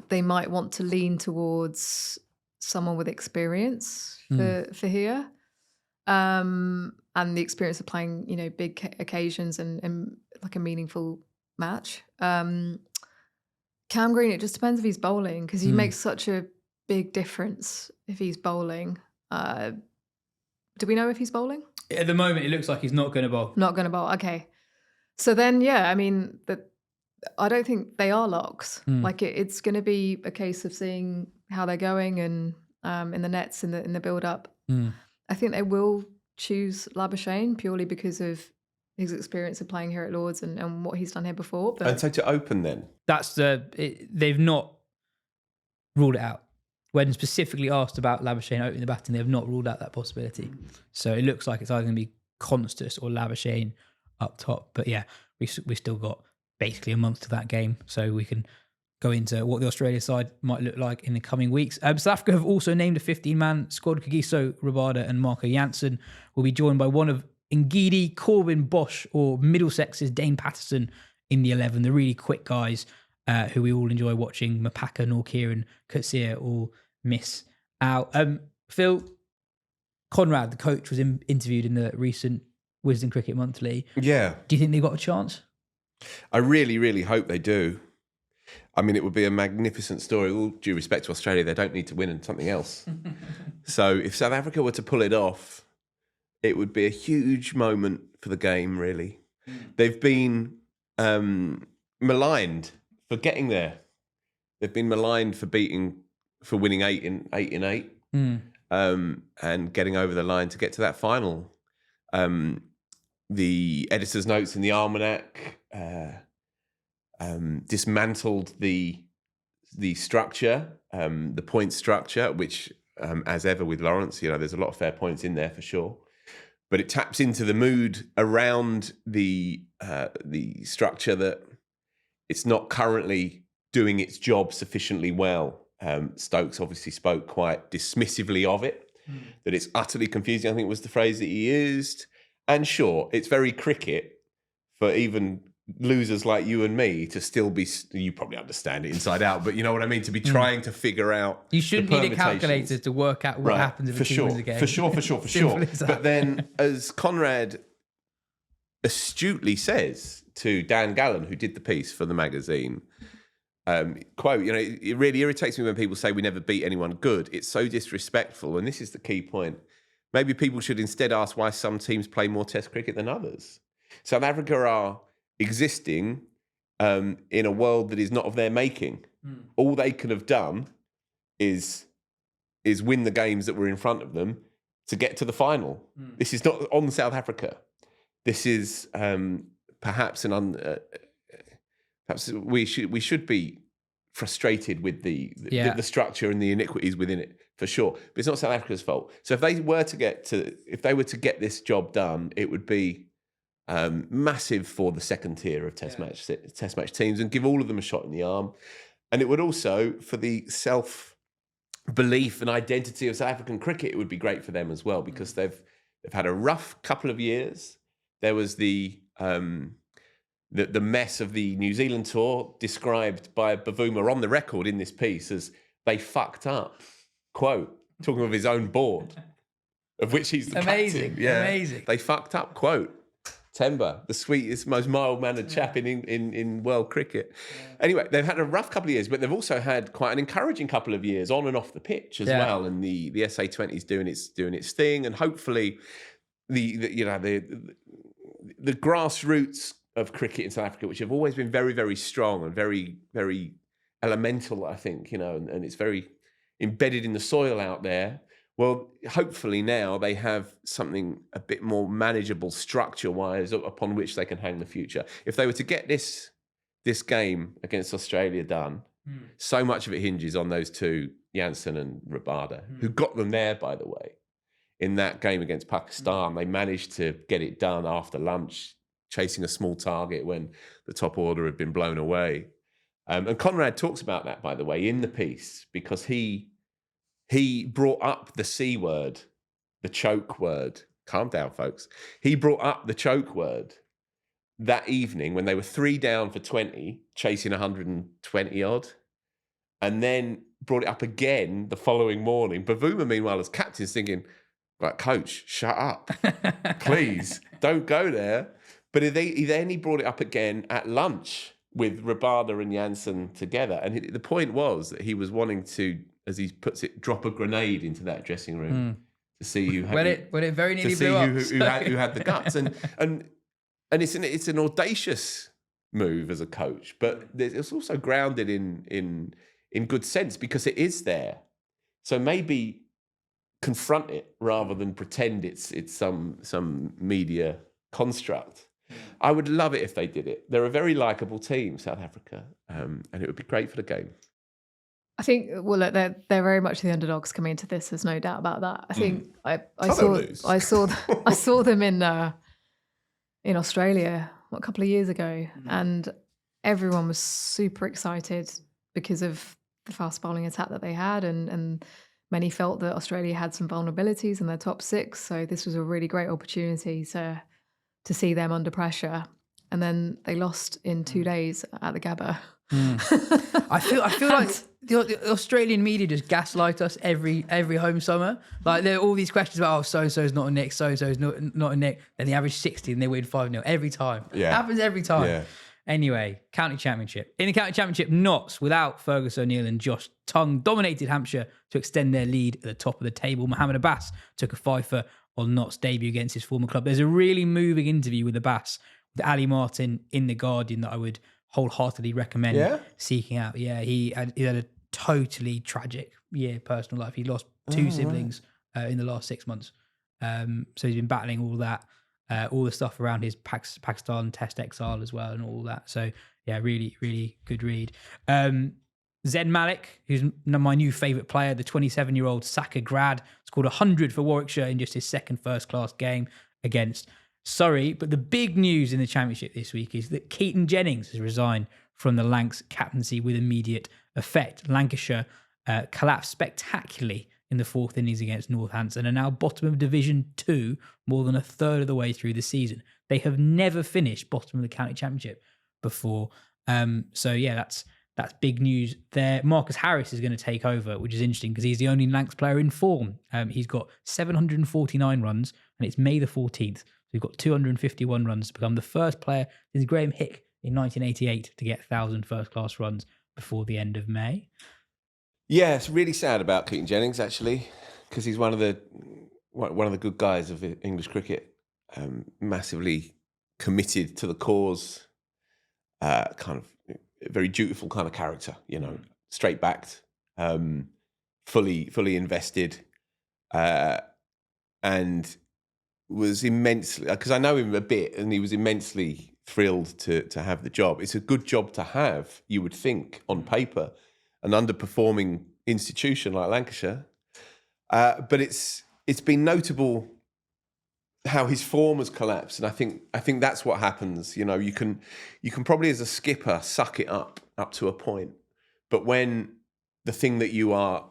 they might want to lean towards someone with experience for here. And the experience of playing, big occasions and like a meaningful match. Cam Green, it just depends if he's bowling because he makes such a big difference if he's bowling. Do we know if he's bowling? At the moment, it looks like he's not going to bowl. Not going to bowl. Okay. So then, I mean, I don't think they are locks. Like it's going to be a case of seeing how they're going and in the nets in the build up. I think they will choose Labuschagne purely because of his experience of playing here at Lords and what he's done here before. But And so to open then? They've not ruled it out. When specifically asked about Labuschagne opening the batting, they have not ruled out that possibility. So it looks like it's either going to be Constance or Labuschagne up top. But yeah, we still got basically a month to that game, so we can go into what the Australia side might look like in the coming weeks. South Africa have also named a 15-man squad. Kagiso Rabada and Marco Jansen will be joined by one of Ngidi, Corbin, Bosch, or Middlesex's Dane Patterson in the 11. The really quick guys who we all enjoy watching. Mapaka, Norkir and Coetzee all miss out. Phil, Conrad, the coach, was interviewed in the recent Wisden Cricket Monthly. Yeah. Do you think they've got a chance? I really, really hope they do. I mean, it would be a magnificent story. All due respect to Australia, they don't need to win in something else. So if South Africa were to pull it off, it would be a huge moment for the game, really. They've been maligned for getting there. They've been maligned for winning eight in eight, and getting over the line to get to that final. The editor's notes in the almanac dismantled the structure, the point structure, which, as ever with Lawrence, there's a lot of fair points in there for sure. But it taps into the mood around the structure that it's not currently doing its job sufficiently well. Stokes obviously spoke quite dismissively of it, that it's utterly confusing, I think was the phrase that he used. And sure, it's very cricket for even losers like you and me to still be, you probably understand it inside out, but you know what I mean, to be trying to figure out. You shouldn't need a calculator to work out what happens if a team wins a game. For sure. But then, as Conrad astutely says to Dan Gallen, who did the piece for the magazine, quote, it really irritates me when people say we never beat anyone good. It's so disrespectful. And this is the key point. Maybe people should instead ask why some teams play more Test cricket than others. South Africa are existing in a world that is not of their making. All they could have done is win the games that were in front of them to get to the final. This is not on South Africa. This is perhaps perhaps we should be frustrated with the structure and the iniquities within it, for sure. But it's not South Africa's fault. So if they were to get this job done, it would be massive for the second tier of test match teams and give all of them a shot in the arm. And it would also, for the self-belief and identity of South African cricket, it would be great for them as well, because they've had a rough couple of years. There was the mess of the New Zealand tour, described by Bavuma on the record in this piece as they fucked up. Quote, talking of his own board, of which he's the captain. Yeah. Amazing. They fucked up, quote. Temba, the sweetest, most mild-mannered chap in world cricket. Yeah. Anyway, they've had a rough couple of years, but they've also had quite an encouraging couple of years on and off the pitch as well. And the SA20 is doing its thing, and hopefully the grassroots of cricket in South Africa, which have always been very, very strong and very, very elemental, I think, and it's very embedded in the soil out there. Well, hopefully now they have something a bit more manageable structure-wise upon which they can hang the future. If they were to get this game against Australia done, so much of it hinges on those two, Jansen and Rabada, who got them there, by the way, in that game against Pakistan. They managed to get it done after lunch, chasing a small target when the top order had been blown away. And Conrad talks about that, by the way, in the piece, because he brought up the C word, the choke word. Calm down, folks. He brought up the choke word that evening when they were 3 down for 20, chasing 120 odd, and then brought it up again the following morning. Bavuma, meanwhile, as captain, thinking, right, coach, shut up. Please, don't go there. But he brought it up again at lunch with Rabada and Janssen together. And the point was that he was wanting to, as he puts it, drop a grenade into that dressing room to see who had when it very nearly to see blew up. who had the guts. And it's an audacious move as a coach, but it's also grounded in good sense because it is there. So maybe confront it rather than pretend it's some media construct. I would love it if they did it. They're a very likeable team, South Africa, and it would be great for the game. I think, well, look, they're very much the underdogs coming into this. There's no doubt about that. I think I saw them in Australia a couple of years ago, and everyone was super excited because of the fast bowling attack that they had, and many felt that Australia had some vulnerabilities in their top 6. So this was a really great opportunity to see them under pressure. And then they lost in 2 days at the Gabba. I feel like the Australian media just gaslight us every home summer. Like there are all these questions about, so and so's not a Nick, so and so's not a Nick. Then they average 60 and they win 5-0 every time. Yeah. It happens every time. Yeah. Anyway, county championship. In the county championship, Notts, without Fergus O'Neill and Josh Tongue, dominated Hampshire to extend their lead at the top of the table. Mohammed Abbas took a fifer on Notts' debut against his former club. There's a really moving interview with Abbas, with Ali Martin in The Guardian, that I would wholeheartedly recommend seeking out. Yeah, he had a totally tragic personal life. He lost 2 siblings in the last 6 months. So he's been battling all that, all the stuff around his Pakistan test exile as well and all that. So yeah, really, really good read. Zen Malik, who's my new favourite player, the 27-year-old Saka grad, scored 100 for Warwickshire in just his second first-class game against Surrey. But the big news in the championship this week is that Keaton Jennings has resigned from the Lancs captaincy with immediate effect. Lancashire collapsed spectacularly in the 4th innings against Northampton and are now bottom of Division 2 more than a third of the way through the season. They have never finished bottom of the county championship before. So yeah, that's big news there. Marcus Harris is going to take over, which is interesting because he's the only Lancs player in form. He's got 749 runs and it's May the 14th. So he's got 251 runs to become the first player since Graham Hick in 1988 to get 1,000 first-class runs before the end of May. Yeah, it's really sad about Keaton Jennings, actually, because he's one of the good guys of English cricket, massively committed to the cause, kind of very dutiful kind of character, straight backed, fully invested, and was immensely, because I know him a bit, and he was immensely thrilled to have the job. It's a good job to have, you would think, on paper, an underperforming institution like Lancashire, but it's been notable how his form has collapsed, and I think that's what happens. You can probably as a skipper suck it up to a point, but when the thing that you are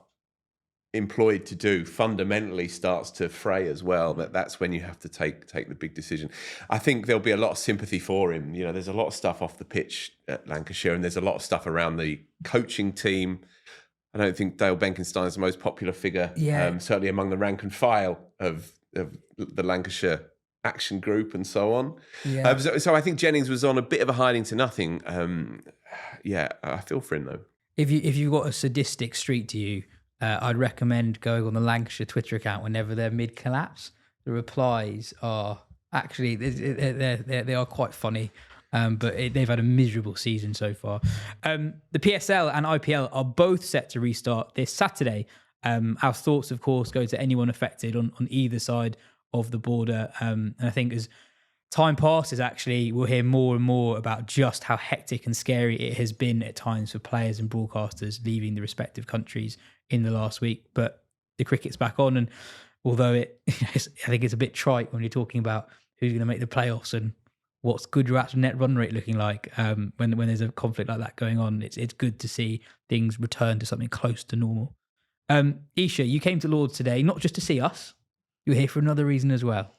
employed to do fundamentally starts to fray as well, that's when you have to take the big decision. I think there'll be a lot of sympathy for him. There's a lot of stuff off the pitch at Lancashire, and there's a lot of stuff around the coaching team. I don't think Dale Benkenstein is the most popular figure, certainly among the rank and file of the Lancashire action group and so on. Yeah. So I think Jennings was on a bit of a hiding to nothing. I feel for him though. If you've got a sadistic streak to you, I'd recommend going on the Lancashire Twitter account whenever they're mid-collapse. The replies are actually, they are quite funny, but they've had a miserable season so far. The PSL and IPL are both set to restart this Saturday. Our thoughts, of course, go to anyone affected on either side of the border. And I think as time passes, actually, we'll hear more and more about just how hectic and scary it has been at times for players and broadcasters leaving the respective countries in the last week. But the cricket's back on, and Although I think it's a bit trite when you're talking about who's going to make the playoffs and what's good Virat's net run rate looking like when there's a conflict like that going on. It's good to see things return to something close to normal. Isha, you came to Lords today not just to see us. You're here for another reason as well.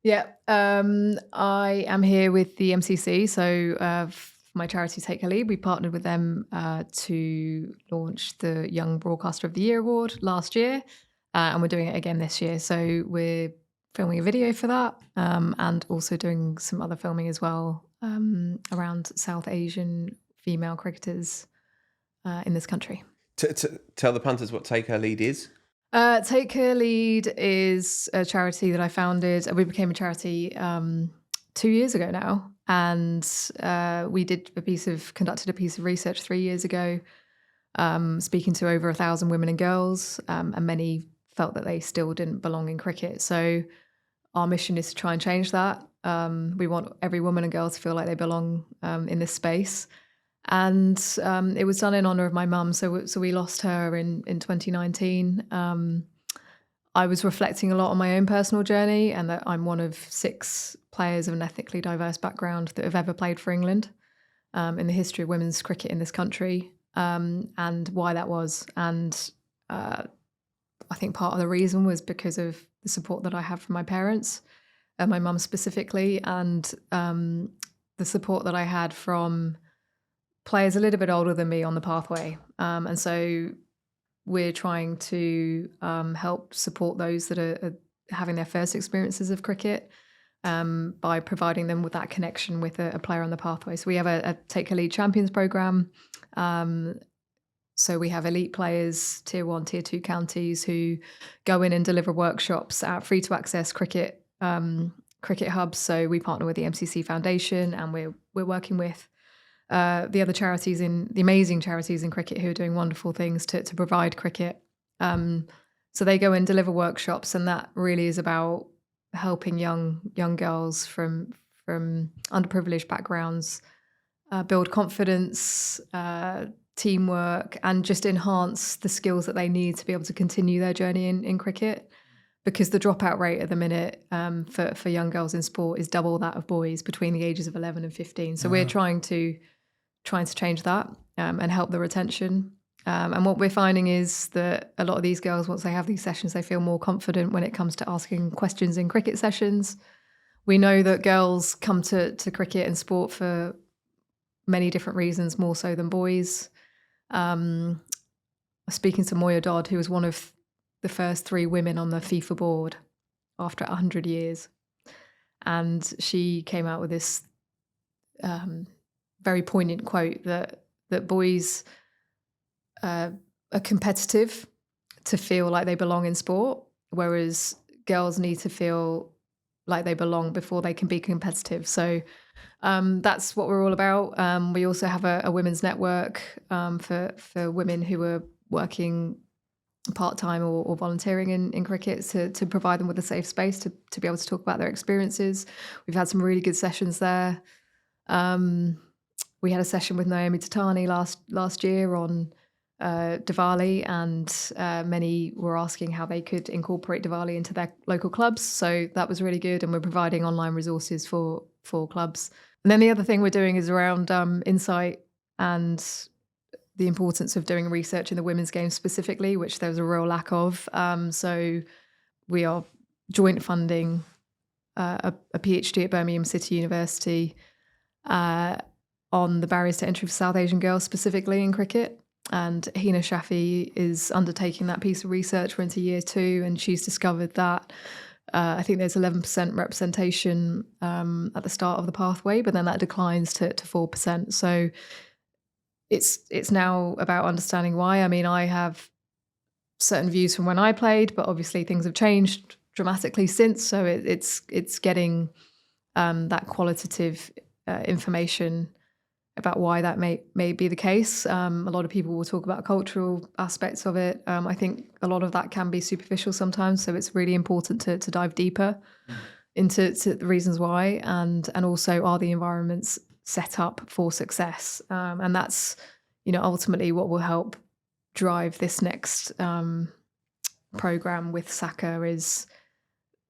Yeah, I am here with the MCC. So for my charity Take a Lead, we partnered with them to launch the Young Broadcaster of the Year award last year. And we're doing it again this year. So we're filming a video for that and also doing some other filming as well around South Asian female cricketers in this country. Tell the punters what Take Her Lead is. Take Her Lead is a charity that I founded. We became a charity 2 years ago now. And we conducted a piece of research 3 years ago, speaking to over 1,000 women and girls, and many felt that they still didn't belong in cricket. So our mission is to try and change that. We want every woman and girl to feel like they belong in this space. And it was done in honour of my mum. So we lost her in 2019. I was reflecting a lot on my own personal journey and that I'm one of 6 players of an ethnically diverse background that have ever played for England in the history of women's cricket in this country, and why that was. And I think part of the reason was because of the support that I have from my parents, and my mum specifically, and the support that I had from players a little bit older than me on the pathway. And so we're trying to help support those that are having their first experiences of cricket by providing them with that connection with a player on the pathway. So we have a Take a Lead Champions programme. So we have elite players, tier 1, tier 2 counties who go in and deliver workshops at free to access cricket hubs. So we partner with the MCC Foundation, and we're working with the other charities, the amazing charities in cricket who are doing wonderful things to provide cricket. So they go and deliver workshops, and that really is about helping young girls from underprivileged backgrounds build confidence, teamwork, and just enhance the skills that they need to be able to continue their journey in cricket. Because the dropout rate at the minute for young girls in sport is double that of boys between the ages of 11 and 15. So we're trying to change that and help the retention. And what we're finding is that a lot of these girls, once they have these sessions, they feel more confident when it comes to asking questions in cricket sessions. We know that girls come to cricket and sport for many different reasons, more so than boys. Speaking to Moya Dodd, who was one of the first 3 women on the FIFA board after 100 years. And she came out with this very poignant quote that boys are competitive to feel like they belong in sport, whereas girls need to feel like they belong before they can be competitive. So that's what we're all about. We also have a women's network for women who are working part-time or volunteering in cricket to provide them with a safe space to be able to talk about their experiences. We've had some really good sessions there. We had a session with Naomi Tatani last year on Diwali, and many were asking how they could incorporate Diwali into their local clubs. So that was really good, and we're providing online resources for clubs. And then the other thing we're doing is around insight and the importance of doing research in the women's game specifically, which there's a real lack of. So we are joint funding a PhD at Birmingham City University on the barriers to entry for South Asian girls, specifically in cricket. And Hina Shafi is undertaking that piece of research. We're into year 2, and she's discovered that I think there's 11% representation at the start of the pathway, but then that declines to 4%. So it's now about understanding why. I mean, I have certain views from when I played, but obviously things have changed dramatically since. So it's getting that qualitative information about why that may be the case. A lot of people will talk about cultural aspects of it. I think a lot of that can be superficial sometimes. So it's really important to dive deeper into the reasons why, and also are the environments set up for success. And that's, ultimately what will help drive this next program with Saka is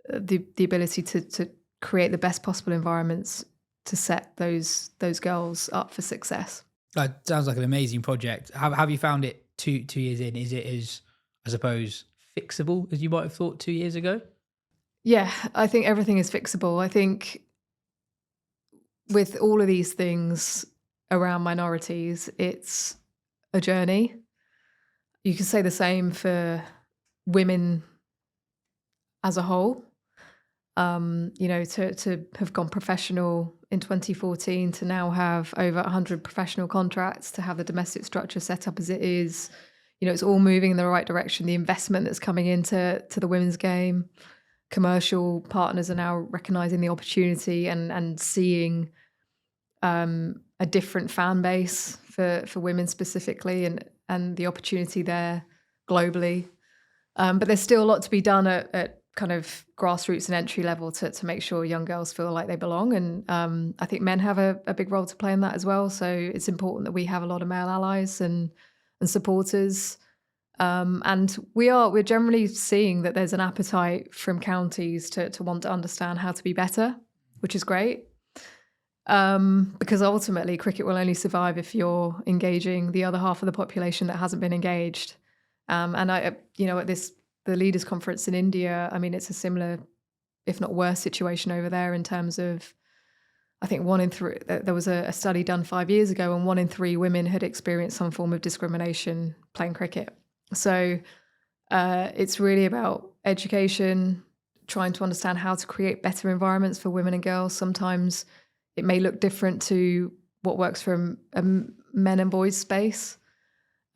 the ability to create the best possible environments to set those girls up for success. That sounds like an amazing project. Have you found it 2 years in? Is it as, I suppose, fixable as you might have thought 2 years ago? Yeah, I think everything is fixable. I think with all of these things around minorities, it's a journey. You can say the same for women as a whole. To have gone professional in 2014, to now have over 100 professional contracts, to have the domestic structure set up as it is, it's all moving in the right direction. The investment that's coming into the women's game, commercial partners are now recognizing the opportunity and seeing a different fan base for women specifically, and the opportunity there globally. But there's still a lot to be done at kind of grassroots and entry level to make sure young girls feel like they belong. And I think men have a big role to play in that as well. So it's important that we have a lot of male allies and supporters. And we're generally seeing that there's an appetite from counties to want to understand how to be better, which is great. Because ultimately cricket will only survive if you're engaging the other half of the population that hasn't been engaged. And at the Leaders Conference in India, I mean, it's a similar, if not worse, situation over there in terms of, I think 1 in 3, there was a study done 5 years ago, and 1 in 3 women had experienced some form of discrimination playing cricket. So it's really about education, trying to understand how to create better environments for women and girls. Sometimes it may look different to what works for a men and boys space.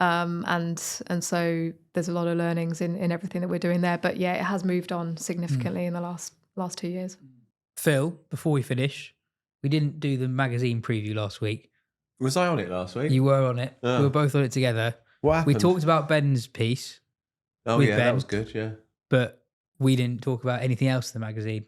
And so there's a lot of learnings in everything that we're doing there. But yeah, it has moved on significantly in the last 2 years. Phil, before we finish, we didn't do the magazine preview last week. Was I on it last week? You were on it. Oh. We were both on it together. What happened? We talked about Ben's piece. Oh with yeah, Ben, that was good. Yeah, but we didn't talk about anything else in the magazine.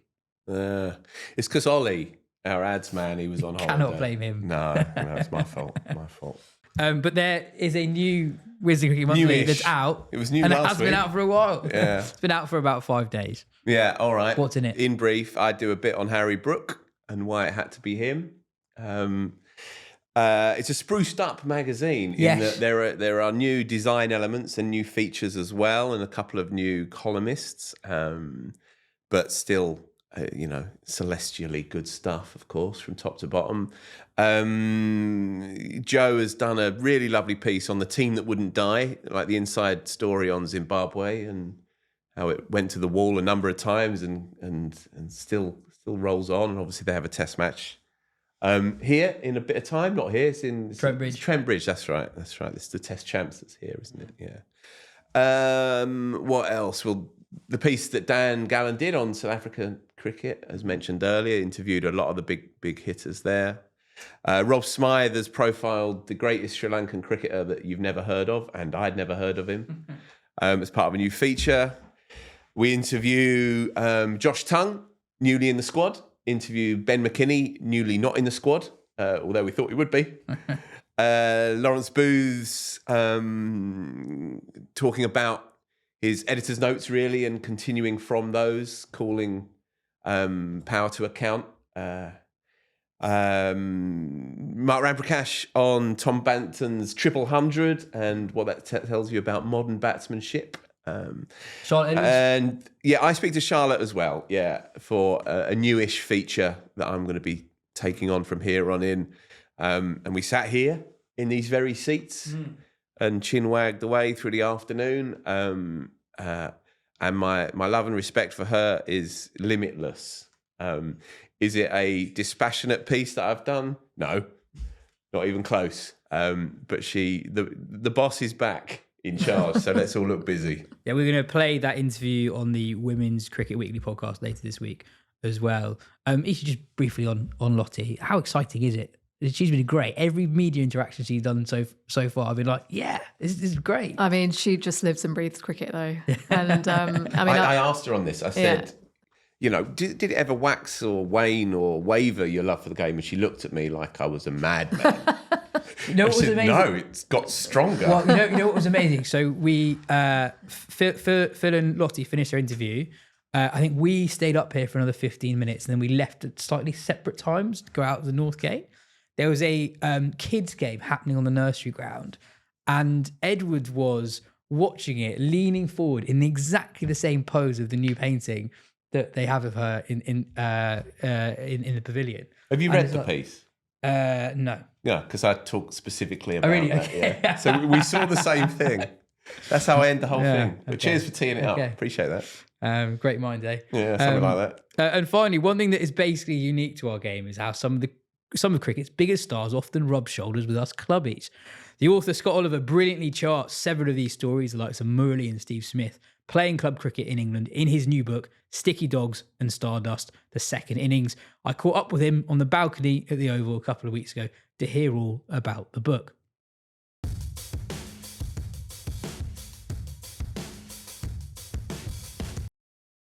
it's because Ollie, our ads man, he was on holiday. Cannot blame him. No, it's my fault. My fault. But there is a new Wisden Cricket Monthly Newish. that's out. It was new and last it has week. been out for a while. Yeah. It's been out for about 5 days. Yeah, all right. What's in it? In brief, I do a bit on Harry Brook and why it had to be him. It's a spruced up magazine. Yes. In that there are new design elements and new features as well, and a couple of new columnists, but still, celestially good stuff, of course, from top to bottom. Joe has done a really lovely piece on the team that wouldn't die, like the inside story on Zimbabwe and how it went to the wall a number of times and still rolls on. And obviously they have a test match here in a bit of time. Not here, it's in Trent Bridge. That's right. This is the Test Champs that's here, isn't it? Yeah. What else? Well, the piece that Dan Gallen did on South African cricket, as mentioned earlier, interviewed a lot of the big hitters there. Rob Smythe has profiled the greatest Sri Lankan cricketer that you've never heard of, and I'd never heard of him, as part of a new feature. We interview Josh Tongue, newly in the squad. Interview Ben McKinney, newly not in the squad, although we thought he would be. Lawrence Booth's talking about his editor's notes, really, and continuing from those, calling power to account. Mark Ramprakash on Tom Banton's 100 and what that tells you about modern batsmanship. Charlotte Edwards? And yeah, I speak to Charlotte as well, for a newish feature that I'm going to be taking on from here on in. And we sat here in these very seats and chin wagged away through the afternoon. And my love and respect for her is limitless. Is it a dispassionate piece that I've done? No, not even close. But the boss is back in charge, so let's all look busy. Yeah, we're going to play that interview on the Women's Cricket Weekly podcast later this week as well. Isha, just briefly on Lottie, how exciting is it? She's been great. Every media interaction she's done so far, I've been like, yeah, this is great. I mean, she just lives and breathes cricket, though. And I asked her on this. I said, you know, did it ever wax or wane or waver your love for the game? And she looked at me like I was a madman. You know what was amazing? No, it's got stronger. Well, you know what was amazing? So we, Phil and Lottie finished their interview. I think we stayed up here for another 15 minutes and then we left at slightly separate times to go out to the North Gate. There was a kids game happening on the nursery ground and Edward was watching it, leaning forward in exactly the same pose of the new painting that they have of her in the pavilion. Have you read the piece? No. Yeah, because I talked specifically about really? that. Okay. Yeah. So we saw the same thing. That's how I end the whole thing. But okay. cheers for teeing it up. Appreciate that. Great mind, eh? Yeah, something like that. And finally, one thing that is basically unique to our game is how some of cricket's biggest stars often rub shoulders with us clubbies. The author Scott Oliver brilliantly charts several of these stories, the likes of Murley and Steve Smith, playing club cricket in England in his new book, Sticky Dogs and Stardust, The Second Innings. I caught up with him on the balcony at the Oval a couple of weeks ago to hear all about the book.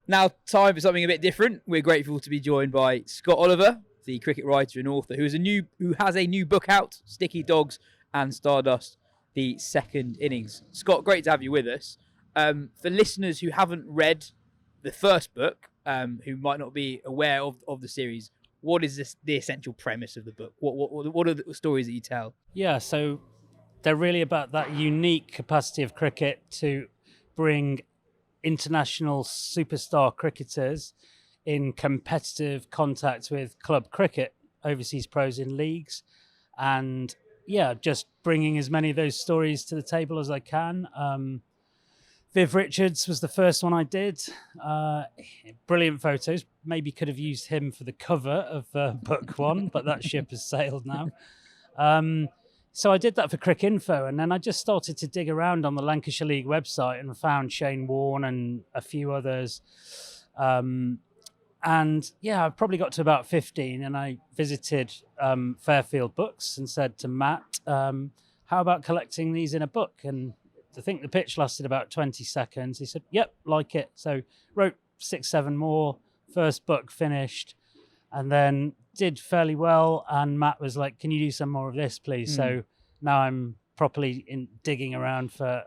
Now, time for something a bit different. We're grateful to be joined by Scott Oliver, the cricket writer and author, who has a new book out, Sticky Dogs and Stardust, The Second Innings. Scott, great to have you with us. For listeners who haven't read the first book, who might not be aware of the series, what is the essential premise of the book? What are the stories that you tell? Yeah, so they're really about that unique capacity of cricket to bring international superstar cricketers in competitive contact with club cricket, overseas pros in leagues, and just bringing as many of those stories to the table as I can. Viv Richards was the first one I did. Brilliant photos. Maybe could have used him for the cover of book one, but that ship has sailed now. So I did that for Crick Info, and then I just started to dig around on the Lancashire League website and found Shane Warne and a few others. I probably got to about 15, and I visited Fairfield Books and said to Matt, how about collecting these in a book? And I think the pitch lasted about 20 seconds. He said, yep, like it. So wrote 6-7 more, first book finished, and then did fairly well. And Matt was like, can you do some more of this, please? So now I'm properly digging around for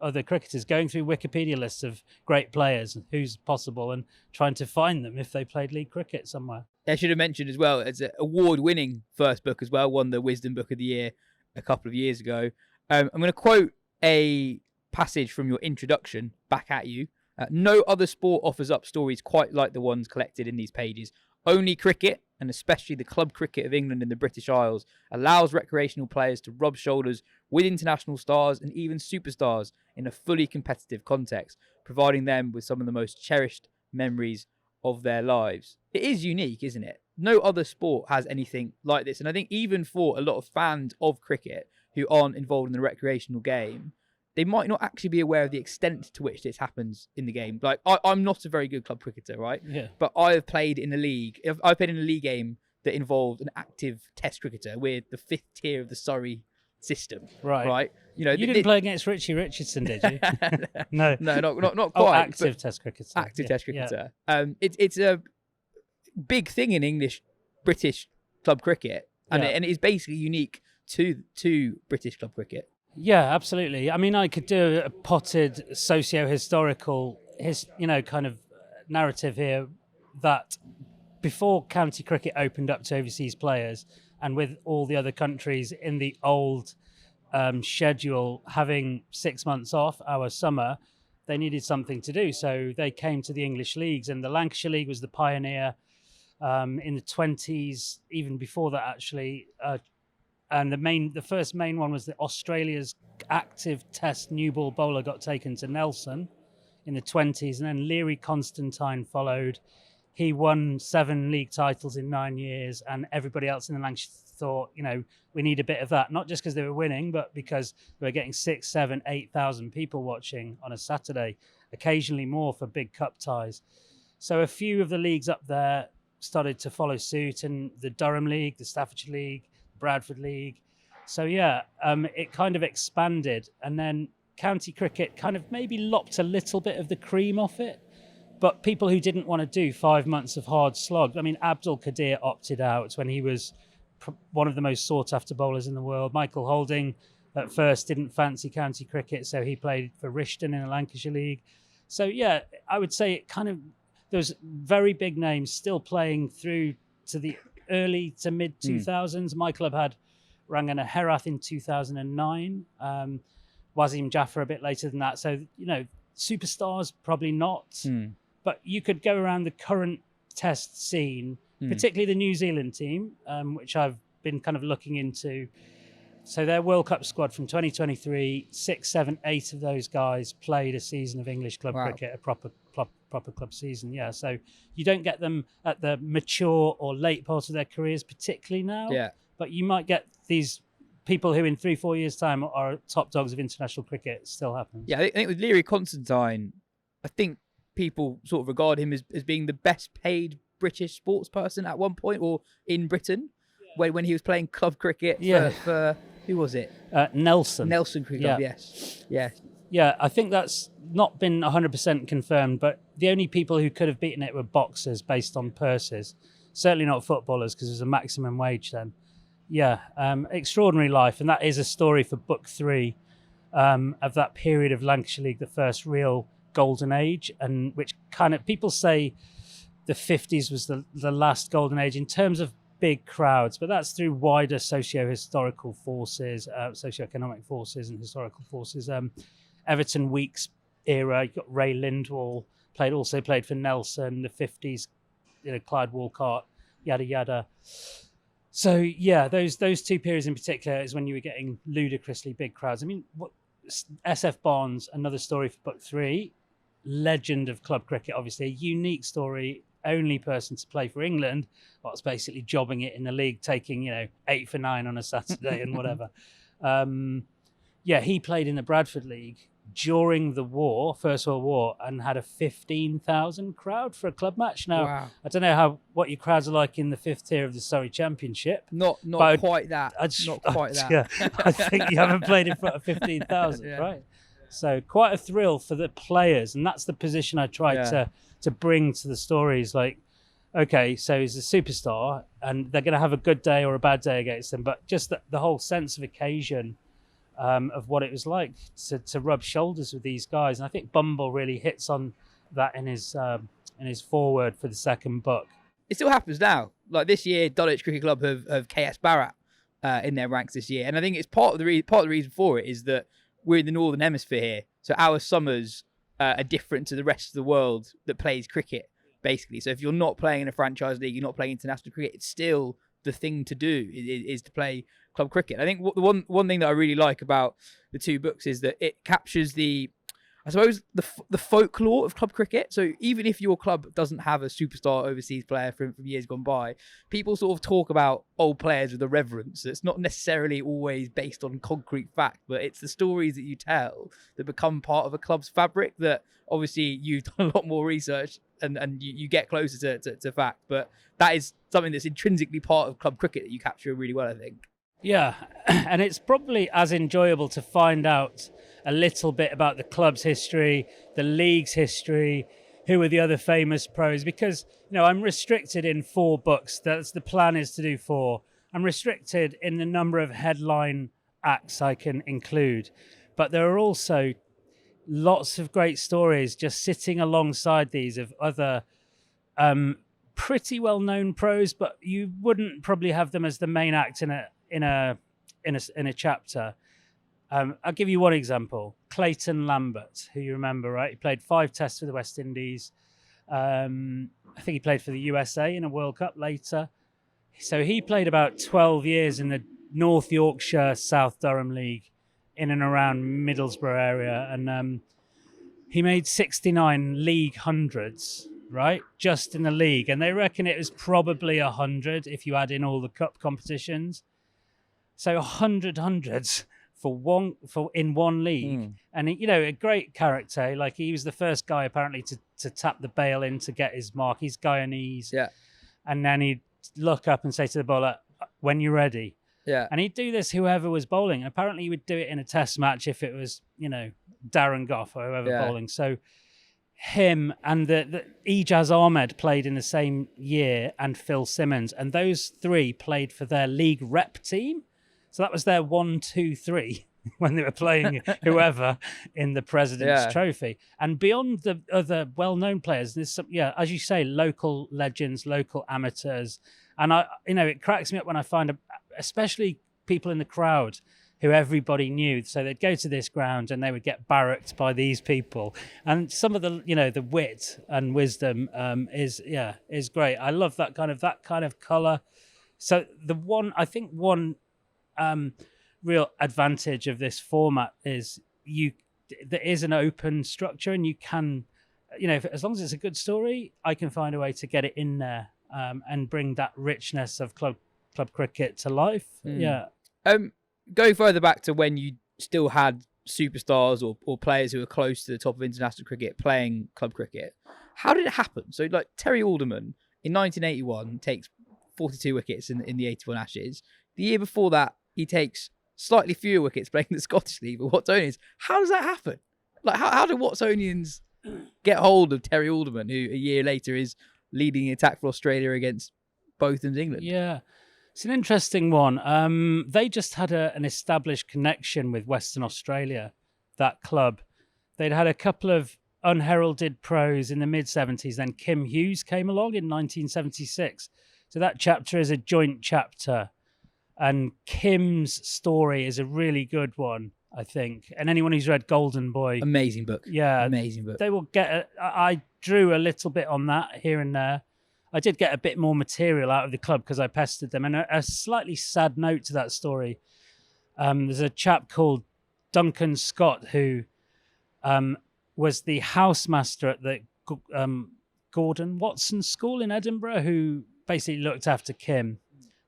other cricketers, going through Wikipedia lists of great players and who's possible and trying to find them if they played league cricket somewhere. I should have mentioned as well, it's an award-winning first book as well, won the Wisden Book of the Year a couple of years ago. I'm going to quote a passage from your introduction back at you. No other sport offers up stories quite like the ones collected in these pages. Only cricket, and especially the club cricket of England and the British Isles, allows recreational players to rub shoulders with international stars and even superstars in a fully competitive context, providing them with some of the most cherished memories of their lives. It is unique, isn't it? No other sport has anything like this. And I think even for a lot of fans of cricket who aren't involved in the recreational game, they might not actually be aware of the extent to which this happens in the game. Like, I'm not a very good club cricketer, right? Yeah. But I have played in a league. I've played in a league game that involved an active test cricketer with the 5th tier of the Surrey system. Right. You didn't play against Richie Richardson, did you? No, not quite. Oh, active test cricketer. Active test cricketer. Yeah. It's a big thing in British club cricket, and it is basically unique to British club cricket. Yeah, absolutely. I mean, I could do a potted socio-historical, kind of narrative here that before county cricket opened up to overseas players, and with all the other countries in the old schedule having 6 months off, our summer, they needed something to do. So they came to the English leagues, and the Lancashire League was the pioneer in the 20s, even before that, actually. And the first main one was that Australia's active test new ball bowler got taken to Nelson in the 20s, and then Leary Constantine followed. He won 7 league titles in 9 years, and everybody else in the Lancashire thought, we need a bit of that, not just because they were winning, but because they were getting 6, 7, 8,000 people watching on a Saturday, occasionally more for big cup ties. So a few of the leagues up there started to follow suit, and the Durham League, the Staffordshire League, Bradford League. So it kind of expanded, and then county cricket kind of maybe lopped a little bit of the cream off it, but people who didn't want to do 5 months of hard slog. I mean, Abdul Qadir opted out when he was one of the most sought after bowlers in the world. Michael Holding at first didn't fancy county cricket, so he played for Rishton in the Lancashire League. So yeah, I would say it kind of, there's very big names still playing through to the early to mid 2000s. My club had Rangana Herath in 2009, Wasim Jaffer a bit later than that. So, superstars probably not, but you could go around the current test scene, particularly the New Zealand team, which I've been kind of looking into. So their World Cup squad from 2023, 6, 7, 8 of those guys played a season of English club cricket, a proper club season. Yeah, so you don't get them at the mature or late part of their careers, particularly now. Yeah. But you might get these people who in 3-4 years' time are top dogs of international cricket. It still happens. Yeah, I think with Leary Constantine, I think people sort of regard him as being the best paid British sports person at one point, or in Britain, when he was playing club cricket for who was it? Nelson Cricket Club, yes. Yeah. Yeah, I think that's not been 100% confirmed, but the only people who could have beaten it were boxers based on purses. Certainly not footballers, because there's a maximum wage then. Yeah, extraordinary life. And that is a story for book 3 of that period of Lancashire League, the first real golden age, and which kind of, people say the 50s was the last golden age in terms of big crowds, but that's through wider socio-historical forces, socio-economic forces and historical forces. Everton Weekes era, you got Ray Lindwall, also played for Nelson, the 50s, Clyde Walcott, yada yada. So yeah, those 2 periods in particular is when you were getting ludicrously big crowds. I mean, SF Barnes, another story for book 3, legend of club cricket, obviously a unique story, only person to play for England, was basically jobbing it in the league, taking 8 for 9 on a Saturday and whatever. He played in the Bradford League during the war, First World War, and had a 15,000 crowd for a club match. Now, I don't know what your crowds are like in the 5th tier of the Surrey Championship. Not quite that. Not quite that. Yeah, I think you haven't played in front of 15,000, right? So quite a thrill for the players, and that's the position I tried to bring to the stories. Like, okay, so he's a superstar, and they're going to have a good day or a bad day against them, but just the whole sense of occasion of what it was like to rub shoulders with these guys. And I think Bumble really hits on that in his foreword for the second book. It still happens now. Like this year, Dulwich Cricket Club have KS Bharat in their ranks this year, and I think it's part of the reason for it is that we're in the Northern Hemisphere here, so our summers are different to the rest of the world that plays cricket, basically. So if you're not playing in a franchise league, you're not playing international cricket, it's still the thing to do is to play club cricket. I think the one thing that I really like about the 2 books is that it captures the folklore of club cricket. So even if your club doesn't have a superstar overseas player from years gone by, people sort of talk about old players with a reverence. It's not necessarily always based on concrete fact, but it's the stories that you tell that become part of a club's fabric that obviously you've done a lot more research and you get closer to fact. But that is something that's intrinsically part of club cricket that you capture really well, I think. Yeah, and it's probably as enjoyable to find out a little bit about the club's history, the league's history, who are the other famous pros, because I'm restricted in 4 books. That's the plan, is to do 4. I'm restricted in the number of headline acts I can include, but there are also lots of great stories just sitting alongside these of other pretty well-known pros, but you wouldn't probably have them as the main act in a chapter. I'll give you one example. Clayton Lambert, who you remember, right? He played 5 tests for the West Indies. I think he played for the USA in a World Cup later. So he played about 12 years in the North Yorkshire, South Durham League in and around Middlesbrough area. And he made 69 league hundreds, right? Just in the league. And they reckon it was probably 100 if you add in all the cup competitions. So 100 hundreds in one league. And a great character. Like, he was the first guy apparently to tap the bail in to get his mark. He's Guyanese. Yeah. And then he'd look up and say to the bowler, "When you're ready." Yeah. And he'd do this whoever was bowling. Apparently he would do it in a test match if it was, Darren Gough or whoever bowling. So him and the Ijaz Ahmed played in the same year, and Phil Simmons, and those three played for their league rep team. So that was their 1, 2, 3 when they were playing whoever in the President's Trophy. And beyond the other well-known players, there's some, as you say, local legends, local amateurs. And it cracks me up when I find, especially people in the crowd who everybody knew. So they'd go to this ground and they would get barracked by these people. And some of the, the wit and wisdom is great. I love that kind of colour. So one real advantage of this format is there is an open structure, and you can, as long as it's a good story, I can find a way to get it in there and bring that richness of club cricket to life. Going further back to when you still had superstars or players who were close to the top of international cricket playing club cricket, how did it happen? So like Terry Alderman in 1981 takes 42 wickets in the 81 Ashes. The year before that, he takes slightly fewer wickets playing the Scottish League or Watsonians. How does that happen? Like, how do Watsonians get hold of Terry Alderman, who a year later is leading the attack for Australia against Botham's England? Yeah, it's an interesting one. They just had an established connection with Western Australia, that club. They'd had a couple of unheralded pros in the mid-70s. Then Kim Hughes came along in 1976. So that chapter is a joint chapter. And Kim's story is a really good one, I think. And anyone who's read Golden Boy... Amazing book. Yeah. Amazing book. They will get... I drew a little bit on that here and there. I did get a bit more material out of the club because I pestered them. And a slightly sad note to that story. There's a chap called Duncan Scott who was the housemaster at the Gordon Watson School in Edinburgh, who basically looked after Kim.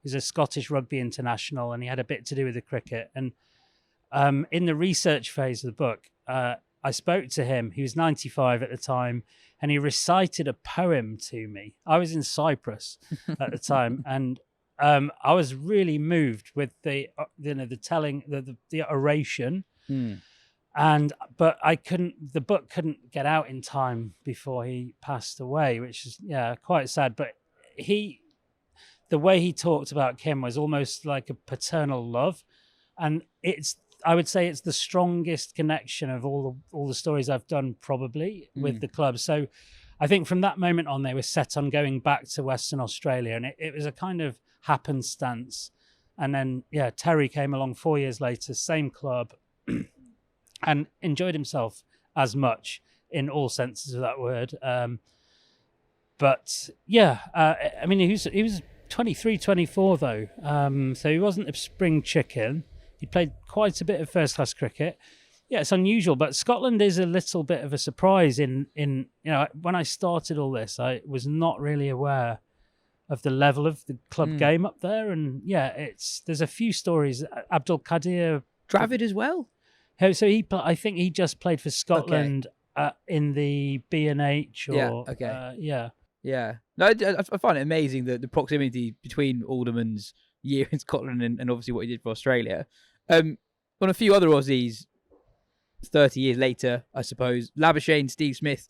He's a Scottish rugby international, and he had a bit to do with the cricket. And in the research phase of the book, I spoke to him. He was 95 at the time, and he recited a poem to me. I was in Cyprus at the time, and I was really moved with the telling, the oration. But the book couldn't get out in time before he passed away, which is quite sad. But the way he talked about Kim was almost like a paternal love, and I would say it's the strongest connection of all the stories I've done probably with the club. So I think from that moment on, they were set on going back to Western Australia, and it was a kind of happenstance. And then Terry came along 4 years later, same club, and enjoyed himself as much in all senses of that word. I mean, he was 23, 24 though, so he wasn't a spring chicken. He played quite a bit of first-class cricket. Yeah, it's unusual, but Scotland is a little bit of a surprise. In when I started all this, I was not really aware of the level of the club game up there, and there's a few stories. Abdul Qadir Dravid as well. So I think he just played for Scotland in the B&H. Yeah. No, I find it amazing the proximity between Alderman's year in Scotland and obviously what he did for Australia. On a few other Aussies, 30 years later, I suppose, Labuschagne, Steve Smith,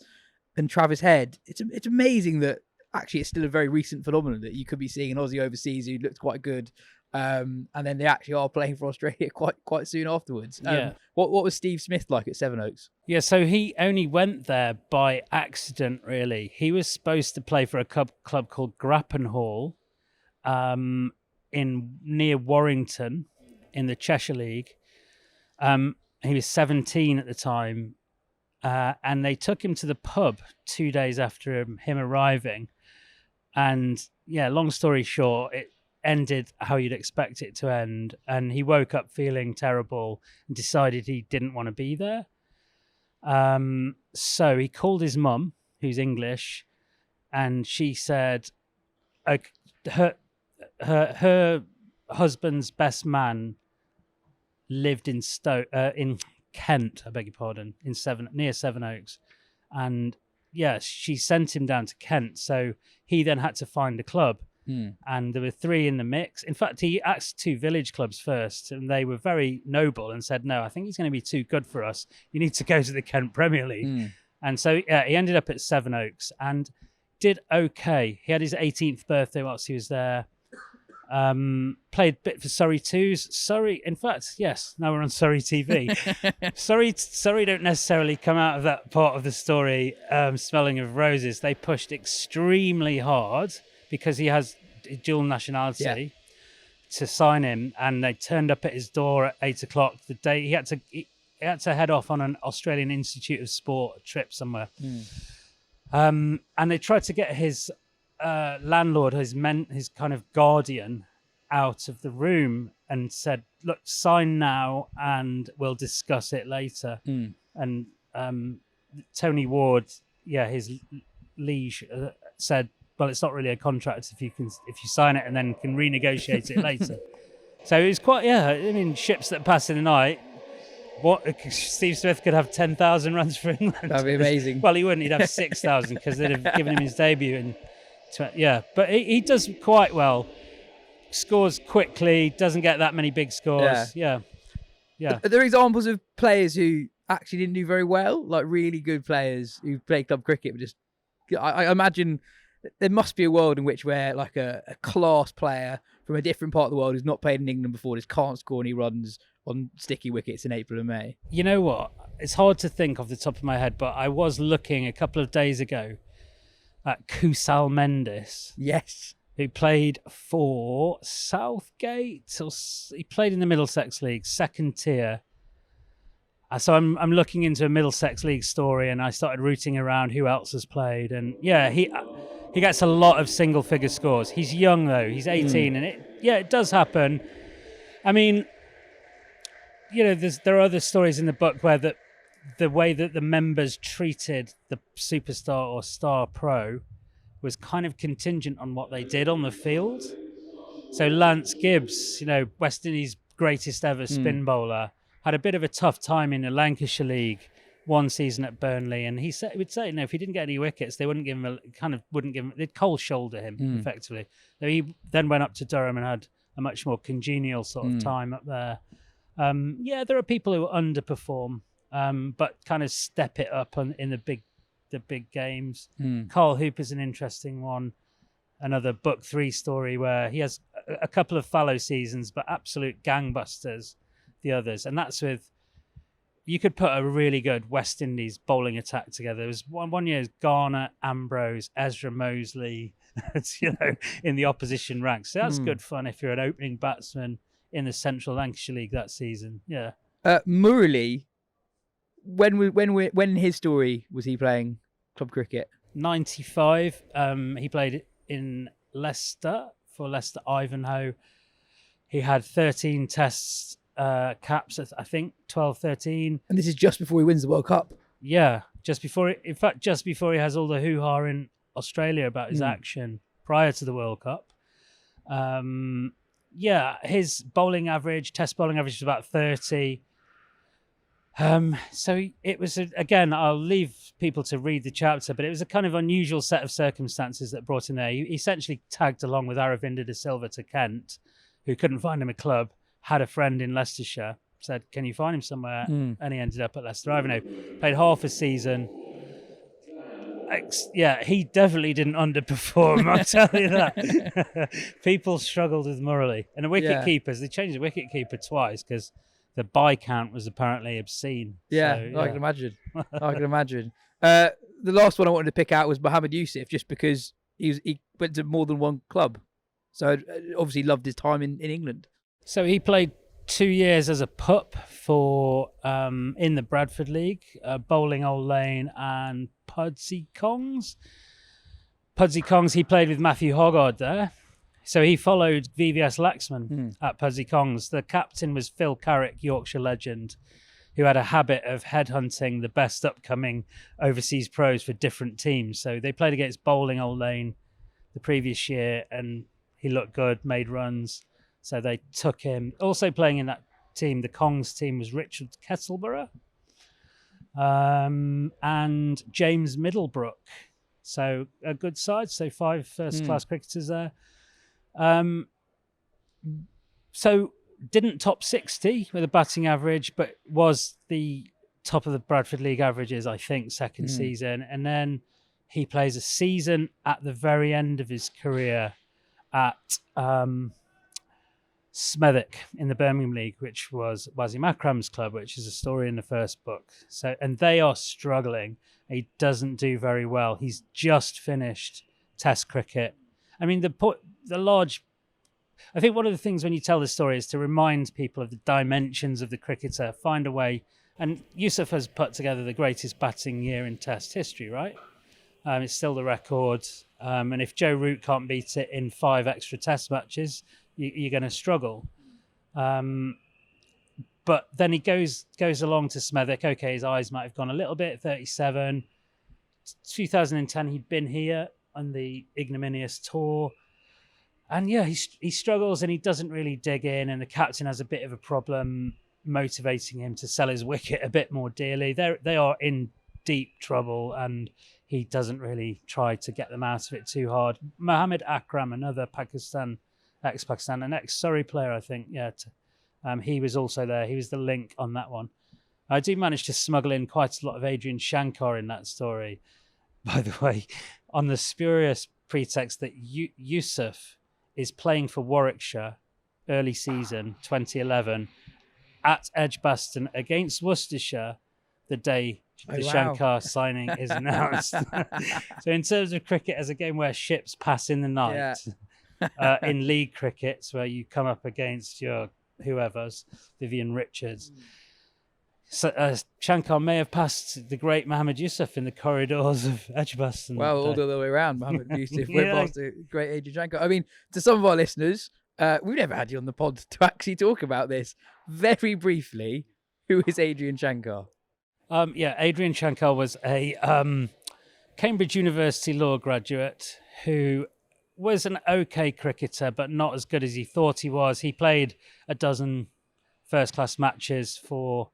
and Travis Head. It's amazing that actually it's still a very recent phenomenon that you could be seeing an Aussie overseas who looked quite good, and then they actually are playing for Australia quite soon afterwards. What was Steve Smith like at Sevenoaks? Yeah, so he only went there by accident, really. He was supposed to play for a club called Grappenhall near Warrington in the Cheshire League. He was 17 at the time, and they took him to the pub 2 days after him arriving. And long story short, it ended how you'd expect it to end, and he woke up feeling terrible and decided he didn't want to be there. So he called his mum, who's English, and she said her husband's best man lived in Kent, I beg your pardon, near Sevenoaks, and she sent him down to Kent. So he then had to find a club. And there were 3 in the mix. In fact, he asked 2 village clubs first, and they were very noble and said, no, I think he's going to be too good for us. You need to go to the Kent Premier League. And so he ended up at Sevenoaks and did okay. He had his 18th birthday whilst he was there. Played a bit for Surrey Twos. Surrey, in fact, yes, now we're on Surrey TV. Surrey don't necessarily come out of that part of the story smelling of roses. They pushed extremely hard because he has dual nationality to sign him, and they turned up at his door at 8 o'clock the day he had to head off on an Australian Institute of Sport trip somewhere. And they tried to get his landlord, his kind of guardian, out of the room and said, "Look, sign now, and we'll discuss it later." And Tony Ward, his liege, said, "Well, it's not really a contract if you sign it and then can renegotiate it later." So it was quite, ships that pass in the night. What Steve Smith could have 10,000 runs for England. That'd be amazing. Well, he wouldn't. He'd have 6,000 because they'd have given him his debut. But he does quite well. Scores quickly. Doesn't get that many big scores. Yeah. Are there examples of players who actually didn't do very well, like really good players who play club cricket, but just I imagine there must be a world in which where like a class player from a different part of the world who's not played in England before just can't score any runs on sticky wickets in April and May. You know what? It's hard to think off the top of my head, but I was looking a couple of days ago at Kusal Mendes. Yes. Who played for Southgate. He played in the Middlesex League, second tier. So I'm looking into a Middlesex League story, and I started rooting around who else has played. And he gets a lot of single figure scores. He's young though. He's 18, and it does happen. I mean, there are other stories in the book where the way that the members treated the superstar or star pro was kind of contingent on what they did on the field. So Lance Gibbs, West Indies' greatest ever spin bowler, had a bit of a tough time in the Lancashire League one season at Burnley, and he would say, if he didn't get any wickets, they wouldn't give him they'd cold shoulder him effectively. So he then went up to Durham and had a much more congenial sort of time up there. There are people who underperform, but kind of step it up in the big games. Carl Hooper's an interesting one. Another book 3 story where he has a couple of fallow seasons, but absolute gangbusters the others. And that's you could put a really good West Indies bowling attack together. There was one year Garner, Ambrose, Ezra Mosley, in the opposition ranks. So that's good fun if you're an opening batsman in the Central Lancashire League that season. Yeah. Murali, when his story was he playing club cricket? 95. He played in Leicester for Leicester Ivanhoe. He had 13 tests caps, I think 12, 13. And this is just before he wins the World Cup. Yeah, just before he has all the hoo-ha in Australia about his action prior to the World Cup. His bowling average, test bowling average was about 30. So it was, again, I'll leave people to read the chapter, but it was a kind of unusual set of circumstances that brought him there. He essentially tagged along with Aravinda de Silva to Kent, who couldn't find him a club, had a friend in Leicestershire, said, "Can you find him somewhere?" And he ended up at Leicester Ivanhoe. Played half a season. He definitely didn't underperform, I'll tell you that. People struggled with Murali. And the wicket keepers, they changed the wicket keeper twice because the bye count was apparently obscene. I can imagine. The last one I wanted to pick out was Mohammed Yusuf, just because he went to more than one club. So obviously loved his time in England. So he played 2 years as a pup for in the Bradford League, Bowling Old Lane and Pudsey Kongs. He played with Matthew Hoggard there. So he followed VVS Laxman at Pudsey Kongs. The captain was Phil Carrick, Yorkshire legend, who had a habit of headhunting the best upcoming overseas pros for different teams. So they played against Bowling Old Lane the previous year, and he looked good, made runs. So they took him. Also playing in that team, the Kongs team, was Richard Kettleborough and James Middlebrook. So a good side. So 5 first-class cricketers there. So didn't top 60 with a batting average, but was the top of the Bradford League averages, I think, second season. And then he plays a season at the very end of his career at Smethwick in the Birmingham League, which was Wasim Akram's club, which is a story in the first book. So, and they are struggling. He doesn't do very well. He's just finished Test cricket. I mean, I think one of the things when you tell this story is to remind people of the dimensions of the cricketer, find a way. And Yusuf has put together the greatest batting year in Test history, right? It's still the record. And if Joe Root can't beat it in 5 extra Test matches, you're going to struggle. But then he goes along to Smethwick. Okay, his eyes might have gone a little bit, 37. 2010, he'd been here on the ignominious tour. And yeah, he struggles and he doesn't really dig in. And the captain has a bit of a problem motivating him to sell his wicket a bit more dearly. They are in deep trouble and he doesn't really try to get them out of it too hard. Mohammed Akram, another ex-Pakistan, an ex-Surrey player, I think. Yeah, he was also there. He was the link on that one. I do manage to smuggle in quite a lot of Adrian Shankar in that story, by the way, on the spurious pretext that Yusuf is playing for Warwickshire early season 2011 at Edgbaston against Worcestershire the day the Shankar signing is announced. So in terms of cricket as a game where ships pass in the night, in league crickets where you come up against your whoever's, Vivian Richards, so, Shankar may have passed the great Mohammed Yusuf in the corridors of Edgbaston. Well, all the other way around. Mohammed Yusuf went past the great Adrian Shankar. I mean, to some of our listeners, we've never had you on the pod to actually talk about this. Very briefly, who is Adrian Shankar? Adrian Shankar was a Cambridge University law graduate who was an okay cricketer, but not as good as he thought he was. He played a dozen first-class matches for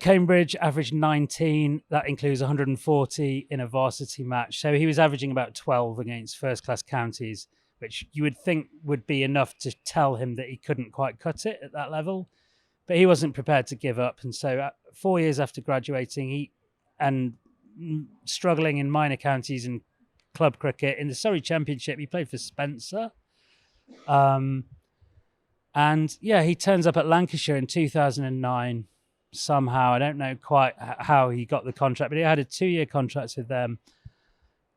Cambridge, averaged 19. That includes 140 in a varsity match. So he was averaging about 12 against first-class counties, which you would think would be enough to tell him that he couldn't quite cut it at that level. But he wasn't prepared to give up. And so 4 years after graduating, struggling in minor counties and club cricket, in the Surrey Championship, he played for Spencer. He turns up at Lancashire in 2009 somehow. I don't know quite how he got the contract, but he had a 2-year contract with them.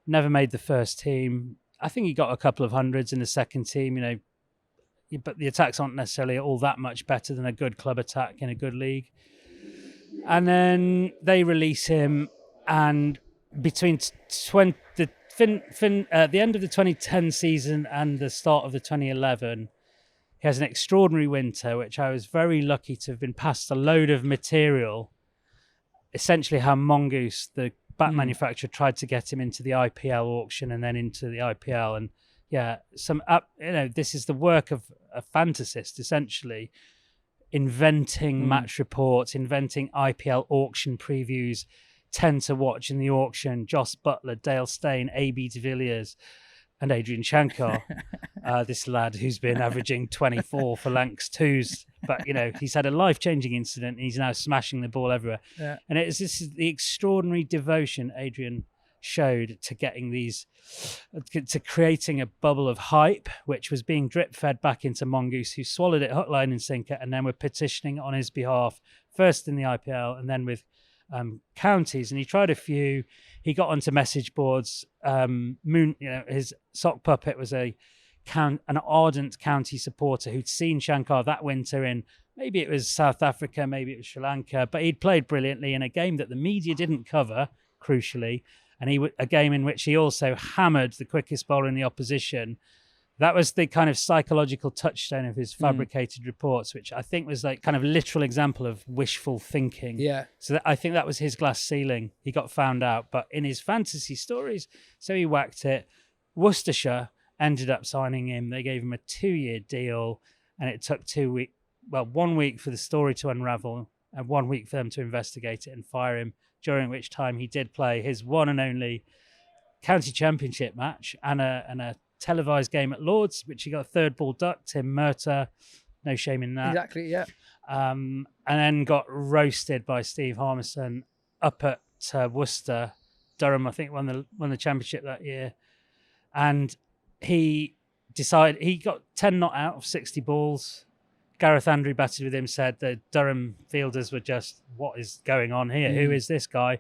Never made the first team. I think he got a couple of hundreds in the second team, but the attacks aren't necessarily all that much better than a good club attack in a good league. And then they release him, and between the end of the 2010 season and the start of the 2011, he has an extraordinary winter, which I was very lucky to have been passed a load of material. Essentially how Mongoose, the bat manufacturer, tried to get him into the IPL auction and then into the IPL. And this is the work of a fantasist, essentially, inventing match reports, inventing IPL auction previews, 10 to watch in the auction, Joss Butler, Dale Steyn, A.B. de Villiers, and Adrian Shankar, this lad who's been averaging 24 for Lancs 2s. But, he's had a life-changing incident and he's now smashing the ball everywhere. Yeah. And this is the extraordinary devotion Adrian showed to to creating a bubble of hype, which was being drip-fed back into Mongoose, who swallowed it hook, line and sinker, and then were petitioning on his behalf, first in the IPL and then with counties. And he tried a few. He got onto message boards. His sock puppet was an ardent county supporter who'd seen Shankar that winter in, maybe it was South Africa, maybe it was Sri Lanka, but he'd played brilliantly in a game that the media didn't cover, crucially, and a game in which he also hammered the quickest bowler in the opposition. That was the kind of psychological touchstone of his fabricated reports, which I think was like kind of literal example of wishful thinking. Yeah. So I think that was his glass ceiling. He got found out, but in his fantasy stories, so he whacked it. Worcestershire ended up signing him. They gave him a 2-year deal, and it took 1 week for the story to unravel and 1 week for them to investigate it and fire him, during which time he did play his one and only county championship match and a televised game at Lords, which he got a third ball duck. Tim Murtagh, no shame in that. Exactly, yeah. and then got roasted by Steve Harmison up at Worcester. Durham, I think, won the championship that year, and he got 10 not out of 60 balls. Gareth Andrew batted with him, said the Durham fielders were just, what is going on here? Who is this guy?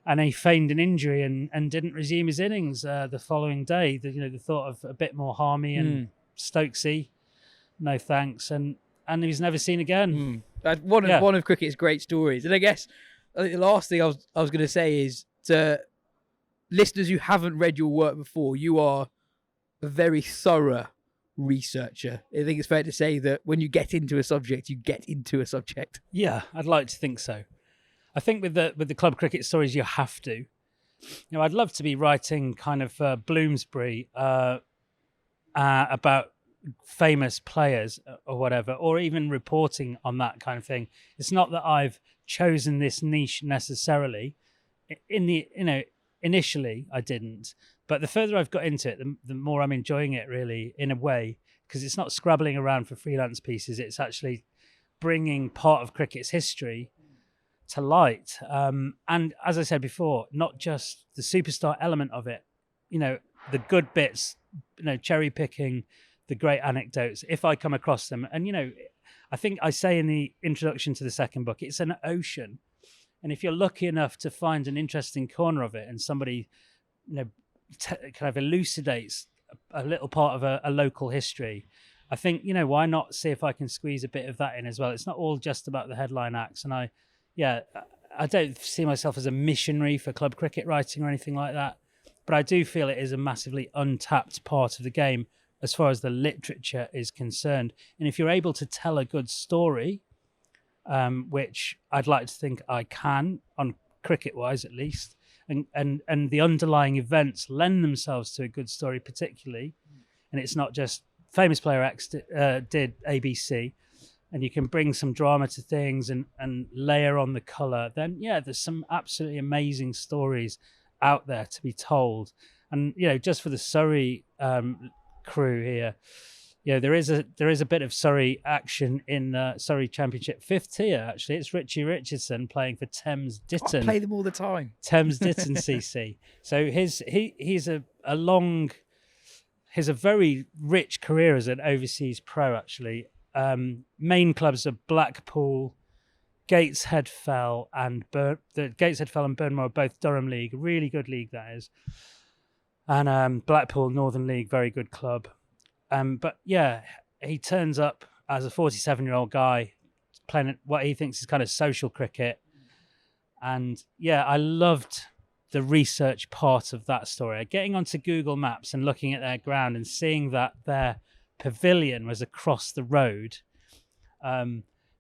And he feigned an injury and didn't resume his innings the following day. The thought of a bit more harmy and Stokesy, no thanks, and he was never seen again. That's one of cricket's great stories. And I think the last thing I was going to say is to listeners who haven't read your work before, you are a very thorough researcher. I think it's fair to say that when you get into a subject, you get into a subject. Yeah, I'd like to think so. I think with the club cricket stories, you have to. I'd love to be writing kind of Bloomsbury about famous players or whatever, or even reporting on that kind of thing. It's not that I've chosen this niche necessarily. Initially I didn't, but the further I've got into it, the more I'm enjoying it, really, in a way, because it's not scrabbling around for freelance pieces. It's actually bringing part of cricket's history to light. And as I said before, not just the superstar element of it, the good bits, cherry picking the great anecdotes, if I come across them. And, I think I say in the introduction to the second book, it's an ocean. And if you're lucky enough to find an interesting corner of it and somebody, kind of elucidates a little part of a local history, I think, why not see if I can squeeze a bit of that in as well? It's not all just about the headline acts. And I don't see myself as a missionary for club cricket writing or anything like that. But I do feel it is a massively untapped part of the game as far as the literature is concerned. And if you're able to tell a good story, which I'd like to think I can, on cricket-wise at least, and the underlying events lend themselves to a good story particularly, and it's not just famous player X did ABC, and you can bring some drama to things and layer on the colour, then there's some absolutely amazing stories out there to be told. And just for the Surrey crew here, there is a bit of Surrey action in Surrey Championship 5th tier. Actually, it's Richie Richardson playing for Thames Ditton. I play them all the time. Thames Ditton CC. So he's a very rich career as an overseas pro. Actually, main clubs are Blackpool, Gateshead Fell, and Burnmore are both Durham League. Really good league that is. And Blackpool Northern League, very good club. But he turns up as a 47-year-old guy playing what he thinks is kind of social cricket. And I loved the research part of that story. Getting onto Google Maps and looking at their ground and seeing that their pavilion was across the road.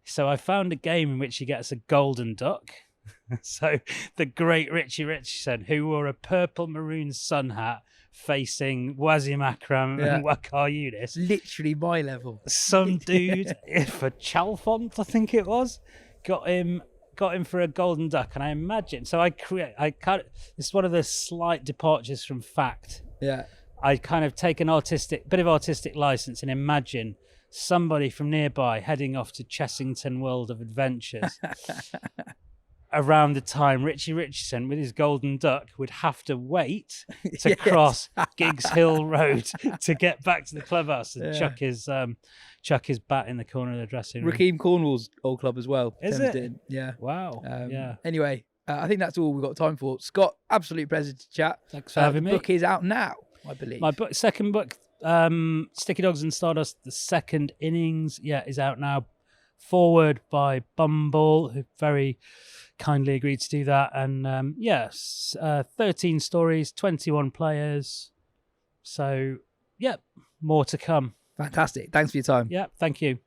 So I found a game in which he gets a golden duck. So the great Richie Richardson, who wore a purple maroon sun hat, facing Wasim Akram and Waqar Younis. Literally my level. Some dude for Chalfont, I think it was, got him for a golden duck. And I imagine, it's one of the slight departures from fact. Yeah. I kind of take bit of artistic license and imagine somebody from nearby heading off to Chessington World of Adventures. Around the time Richie Richardson with his golden duck would have to wait to cross Giggs Hill Road to get back to the clubhouse and chuck his bat in the corner of the dressing room. Rakeem Cornwall's old club as well. Is Thames it? Ditton. Yeah. Wow. Anyway, I think that's all we've got time for. Scott, absolute pleasure to chat. Thanks for having me. The book is out now, I believe. My second book, Sticky Dogs and Stardust, the second innings, is out now. Forward by Bumble, who very kindly agreed to do that. And 13 stories, 21 players. So, more to come. Fantastic. Thanks for your time. Yeah, thank you.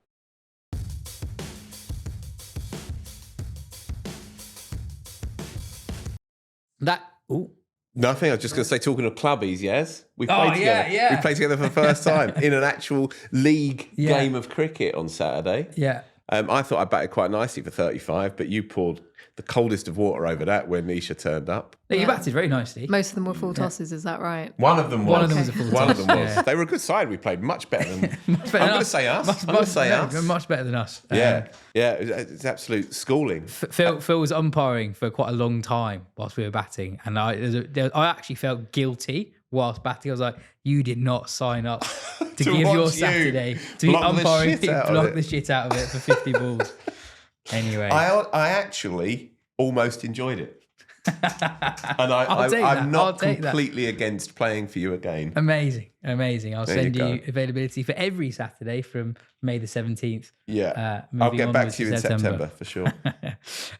Nothing. I was just going to say, talking of clubbies, yes? We played together. We played together for the first time in an actual league game of cricket on Saturday. Yeah. I thought I batted quite nicely for 35, but you poured the coldest of water over that when Isha turned up. No, you Yeah. batted very nicely. Most of them were full tosses, is that right? One of them was. One of them was a full One of toss, them was. yeah. They were a good side. We played much better than. Much better I'm than going to us. say us. Much, I'm going to say no, us. much better than us. Yeah, yeah. It's absolute schooling. Phil was umpiring for quite a long time whilst we were batting, and I actually felt guilty whilst batting. I was like, "You did not sign up to give your watch you Saturday to be block the umpiring, shit out of block it." the shit out of it for 50 balls." Anyway, I actually almost enjoyed it. And I'll take that. I'm I'll not take that. completely against playing for you again. amazing. I'll There you send go. you availability for every Saturday from May the 17th. Yeah. I'll moving get back onwards to you in September for sure.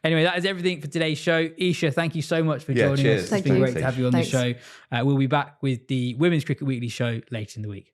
Anyway, that is everything for today's show. Isha, thank you so much for Yeah, joining cheers. us. It's Thank been you. great to have you on Thanks. the show. We'll be back with the Women's Cricket Weekly show later in the week.